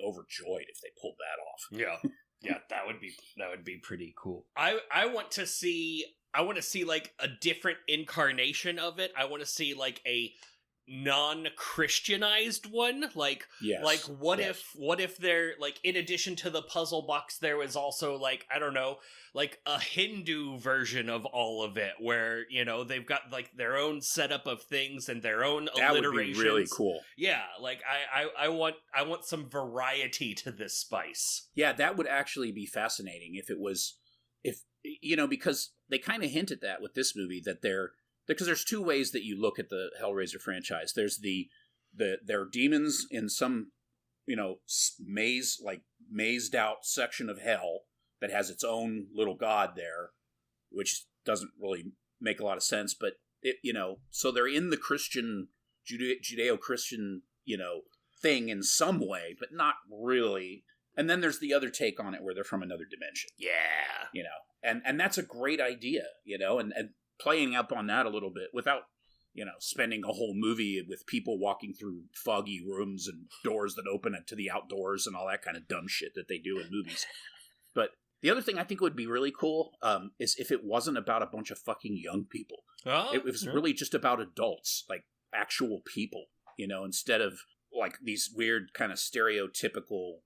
overjoyed if they pulled that off. Yeah. Yeah, that would be pretty cool. I want to see like a different incarnation of it. I want to see like a non-Christianized one. Like, yes. Like what if there, like, in addition to the puzzle box, there was also, like, I don't know, like a Hindu version of all of it, where, they've got like their own setup of things and their own alliterations. That would be really cool. Yeah, like I want some variety to this spice. Yeah, that would actually be fascinating if because they kind of hint at that with this movie, that because there's two ways that you look at the Hellraiser franchise. There's there are demons in some, mazed out section of hell that has its own little god there, which doesn't really make a lot of sense, but so they're in the Christian, Judeo-Christian, thing in some way, but not really. And then there's the other take on it where they're from another dimension. Yeah. And that's a great idea, and playing up on that a little bit without, spending a whole movie with people walking through foggy rooms and doors that open to the outdoors and all that kind of dumb shit that they do in movies. But the other thing I think would be really cool is if it wasn't about a bunch of fucking young people. Oh, it was really just about adults, like actual people, instead of like these weird kind of stereotypical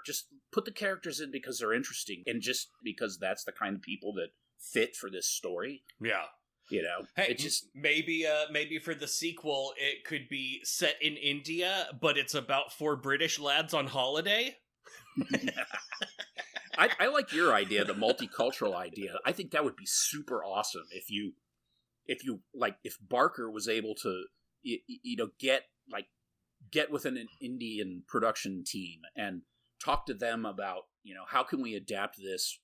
just put the characters in because they're interesting and just because that's the kind of people that fit for this story. Yeah. Hey, it just maybe for the sequel it could be set in India, but it's about 4 British lads on holiday. I like your idea, the multicultural idea. I think that would be super awesome if Barker was able to get with an Indian production team and talk to them about, how can we adapt this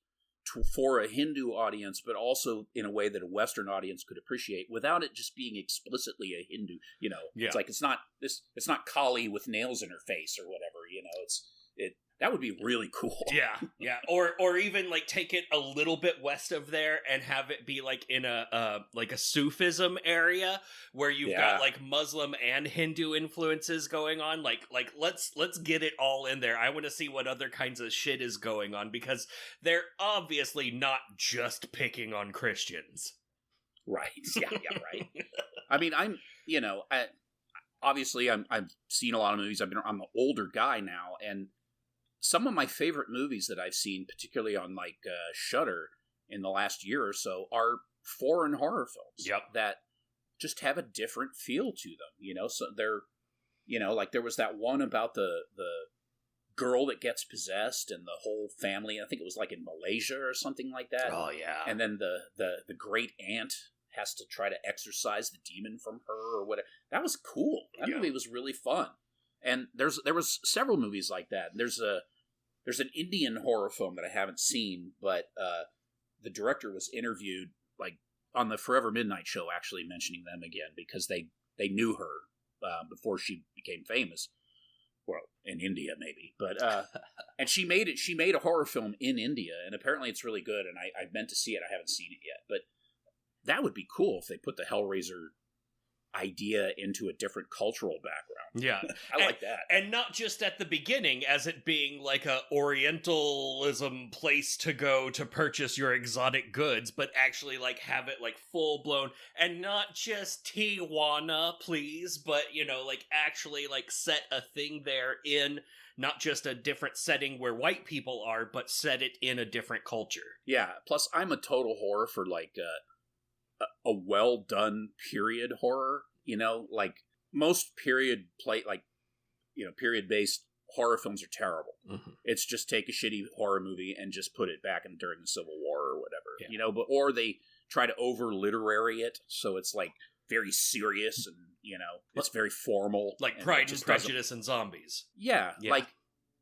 for a Hindu audience, but also in a way that a Western audience could appreciate without it just being explicitly a Hindu, Yeah. It's like, it's not Kali with nails in her face or whatever, that would be really cool. Yeah. Or even like take it a little bit west of there and have it be like in a Sufism area where you've got like Muslim and Hindu influences going on. Like let's get it all in there. I want to see what other kinds of shit is going on, because they're obviously not just picking on Christians. Right. Yeah, right. I mean, obviously I've seen a lot of movies. I'm an older guy now, and some of my favorite movies that I've seen, particularly on like Shudder in the last year or so, are foreign horror films. Yep. That just have a different feel to them. So they're, like there was that one about the girl that gets possessed and the whole family. I think it was like in Malaysia or something like that. Oh yeah. And then the great aunt has to try to exorcise the demon from her or whatever. That was cool. That movie was really fun. And there was several movies like that. There's an Indian horror film that I haven't seen, but the director was interviewed like on the Forever Midnight show, actually mentioning them again because they knew her before she became famous. Well, in India maybe, but and she made a horror film in India, and apparently it's really good. And I meant to see it. I haven't seen it yet, but that would be cool if they put the Hellraiser idea into a different cultural background. Yeah. I like that. And not just at the beginning as it being like a Orientalism place to go to purchase your exotic goods, but actually like have it like full blown, and not just Tijuana, please, but like actually like set a thing there in not just a different setting where white people are, but set it in a different culture. Yeah. Plus I'm a total horror for like a well done period horror, like most period based horror films are terrible. Mm-hmm. It's just take a shitty horror movie and just put it back in during the Civil War or whatever, but or they try to over literary it, so it's like very serious and it's very formal, like Pride and Prejudice and Zombies. Yeah, like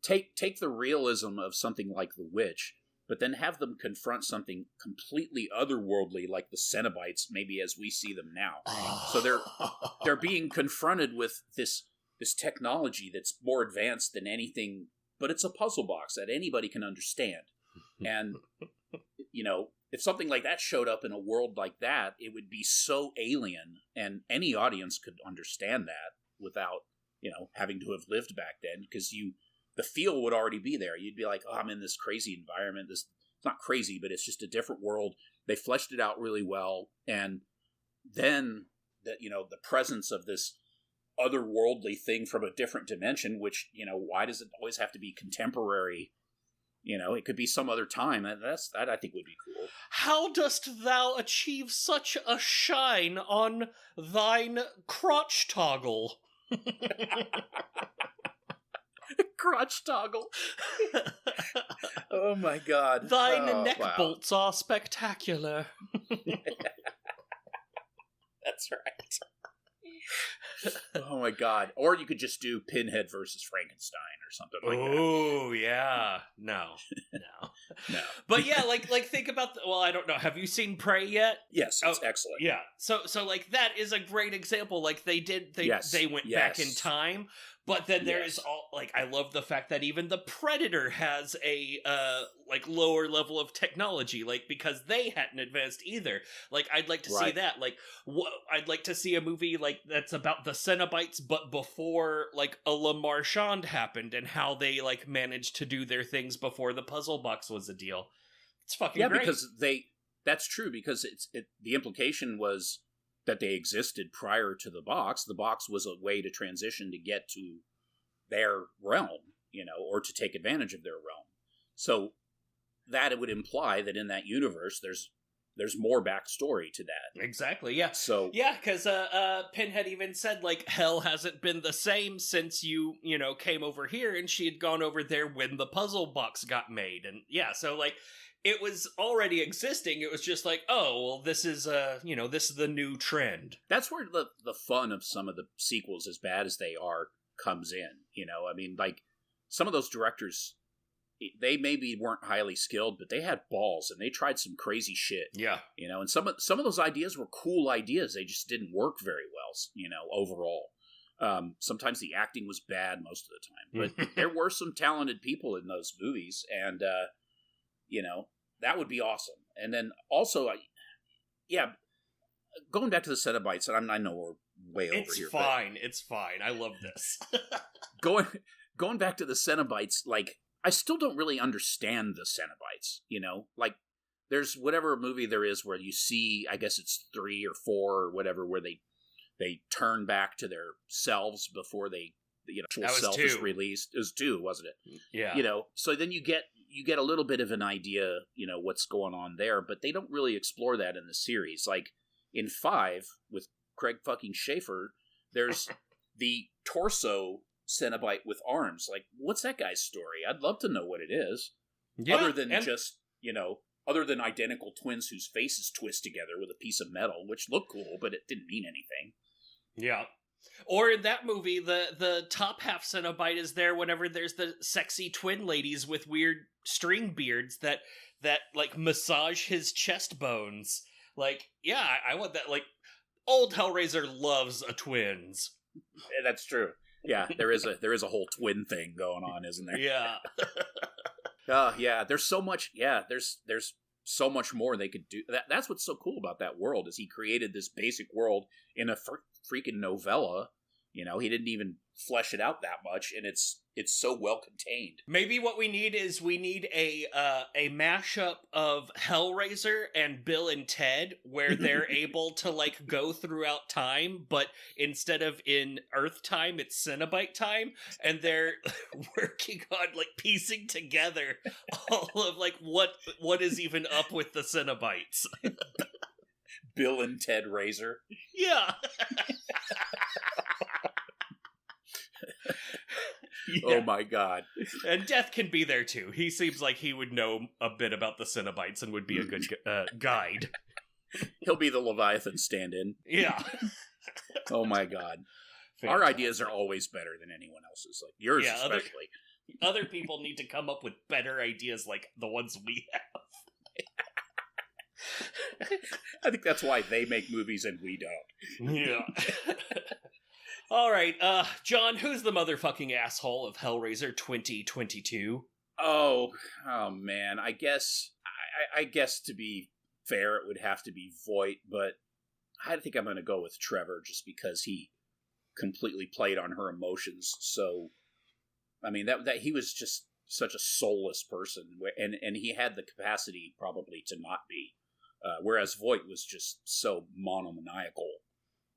take the realism of something like The Witch, but then have them confront something completely otherworldly like the Cenobites, maybe as we see them now. So they're being confronted with this technology that's more advanced than anything, but it's a puzzle box that anybody can understand. And if something like that showed up in a world like that, it would be so alien, and any audience could understand that without, having to have lived back then, because the feel would already be there. You'd be like, oh, I'm in this crazy environment. It's not crazy, but it's just a different world. They fleshed it out really well. And then the presence of this otherworldly thing from a different dimension, which, why does it always have to be contemporary? It could be some other time. That I think would be cool. How dost thou achieve such a shine on thine crotch toggle? Crotch toggle. Oh my god. Thine neck bolts are spectacular. That's right. Oh my god. Or you could just do Pinhead versus Frankenstein or something like that. Oh, yeah. No. But yeah, like think about I don't know. Have you seen Prey yet? Yes, it's excellent. Yeah. So like that is a great example. Like they went back in time. But then there is I love the fact that even the Predator has a lower level of technology, because they hadn't advanced either. I'd like to see that. I'd like to see a movie that's about the Cenobites, but before a Le Marchand happened, and how they managed to do their things before the puzzle box was a deal. It's fucking great. Because that's true, because the implication was that they existed prior to the box. The box was a way to transition to get to their realm, or to take advantage of their realm. So that it would imply that in that universe, there's more backstory to that. Exactly, yeah. So yeah, because Pinhead even said hell hasn't been the same since you came over here, and she had gone over there when the puzzle box got made, and yeah, so it was already existing. It was just this is this is the new trend. That's where the fun of some of the sequels, as bad as they are, comes in. I mean, some of those directors, they maybe weren't highly skilled, but they had balls and they tried some crazy shit. Yeah. And some of those ideas were cool ideas. They just didn't work very well, overall. Sometimes the acting was bad most of the time, but there were some talented people in those movies, and that would be awesome. And then also, going back to the Cenobites, and I know we're way over here. It's fine. I love this. going back to the Cenobites, I still don't really understand the Cenobites, there's whatever movie there is where you see, I guess it's 3 or 4 or whatever, where they turn back to their selves before they, actual self is released. It was 2, wasn't it? Yeah. So then you get a little bit of an idea, what's going on there, but they don't really explore that in the series. In 5, with Craig fucking Schaefer, there's the torso Cenobite with arms. What's that guy's story? I'd love to know what it is. Yeah, other than other than identical twins whose faces twist together with a piece of metal, which looked cool, but it didn't mean anything. Yeah. Or in that movie, the top half Cenobite is there whenever there's the sexy twin ladies with weird string beards that massage his chest bones. I want that. Old Hellraiser loves a twins. Yeah, that's true. Yeah, there is a whole twin thing going on, isn't there? Yeah. Yeah. There's so much. Yeah, there's so much more they could do. That's what's so cool about that world, is he created this basic world in a freaking novella. He didn't even flesh it out that much, and it's so well contained. Maybe what we need is a mashup of Hellraiser and Bill and Ted, where they're able to go throughout time, but instead of in Earth time, it's Cenobite time, and they're working on piecing together all of what is even up with the Cenobites. Bill and Ted Razor. Yeah. Yeah. Oh my god. And Death can be there too. He seems like he would know a bit about the Cenobites and would be a good guide. He'll be the Leviathan stand-in. Yeah. Oh my god. Fantastic. Our ideas are always better than anyone else's. Like yours especially. Other people need to come up with better ideas like the ones we have. I think that's why they make movies and we don't. Yeah. All right, John, who's the motherfucking asshole of Hellraiser 2022? Oh man. I guess to be fair, it would have to be Voight, but I think I'm going to go with Trevor just because he completely played on her emotions. So, I mean, that he was just such a soulless person, and he had the capacity probably to not be. Whereas Voight was just so monomaniacal.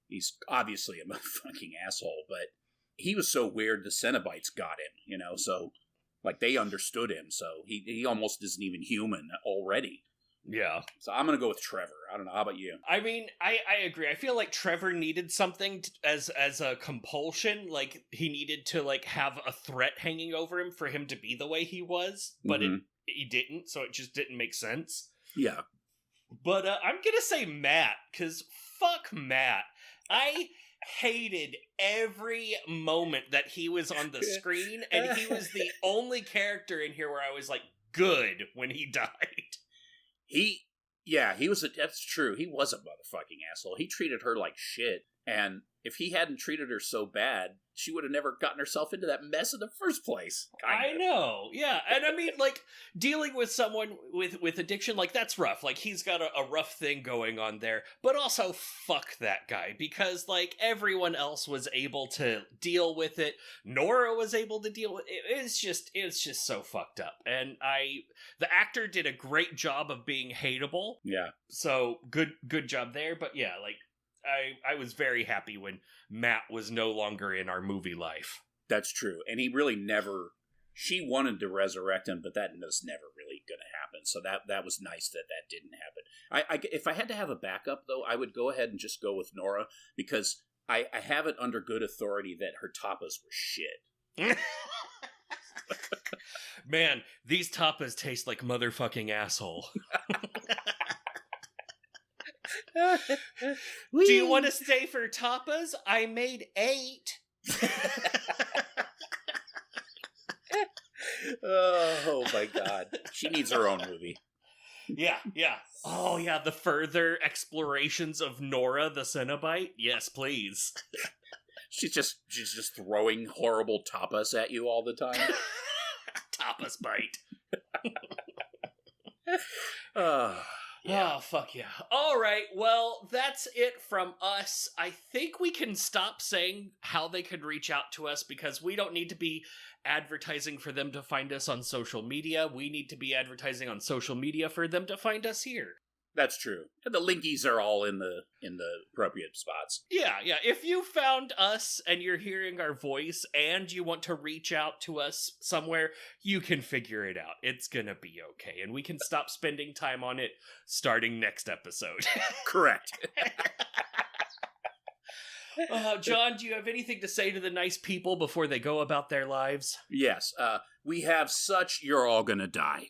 He's obviously a fucking asshole, but he was so weird the Cenobites got him, so, like, they understood him, so he almost isn't even human already. Yeah. So I'm going to go with Trevor. I don't know. How about you? I mean, I agree. I feel like Trevor needed something as a compulsion. Like, he needed to, like, have a threat hanging over him for him to be the way he was, but he didn't, so it just didn't make sense. Yeah. But I'm going to say Matt, because fuck Matt. I hated every moment that he was on the screen, and he was the only character in here where I was like, good when he died. That's true. He was a motherfucking asshole. He treated her like shit, and if he hadn't treated her so bad, she would have never gotten herself into that mess in the first place. I know, yeah. And I mean, like, dealing with someone with addiction, like, that's rough. Like, he's got a rough thing going on there. But also, fuck that guy. Because, like, everyone else was able to deal with it. Nora was able to deal with it. It's just so fucked up. And the actor did a great job of being hateable. Yeah. So, good job there. But yeah, like, I was very happy when Matt was no longer in our movie life. That's true. And he really never... She wanted to resurrect him, but that was never really going to happen. So that was nice that didn't happen. If I had to have a backup, though, I would go ahead and just go with Nora, because I have it under good authority that her tapas were shit. Man, these tapas taste like motherfucking asshole. Do you want to stay for tapas? I made 8. Oh my god. She needs her own movie. Yeah. Oh yeah, the further explorations of Nora the Cenobite? Yes, please. She's just throwing horrible tapas at you all the time. Tapas bite. Yeah. Oh, fuck yeah. All right, well, that's it from us. I think we can stop saying how they could reach out to us, because we don't need to be advertising for them to find us on social media. We need to be advertising on social media for them to find us here. That's true. And the linkies are all in the appropriate spots. Yeah. If you found us and you're hearing our voice and you want to reach out to us somewhere, you can figure it out. It's gonna be okay. And we can stop spending time on it starting next episode. Correct. John, do you have anything to say to the nice people before they go about their lives? Yes. We have such You're All Gonna Die.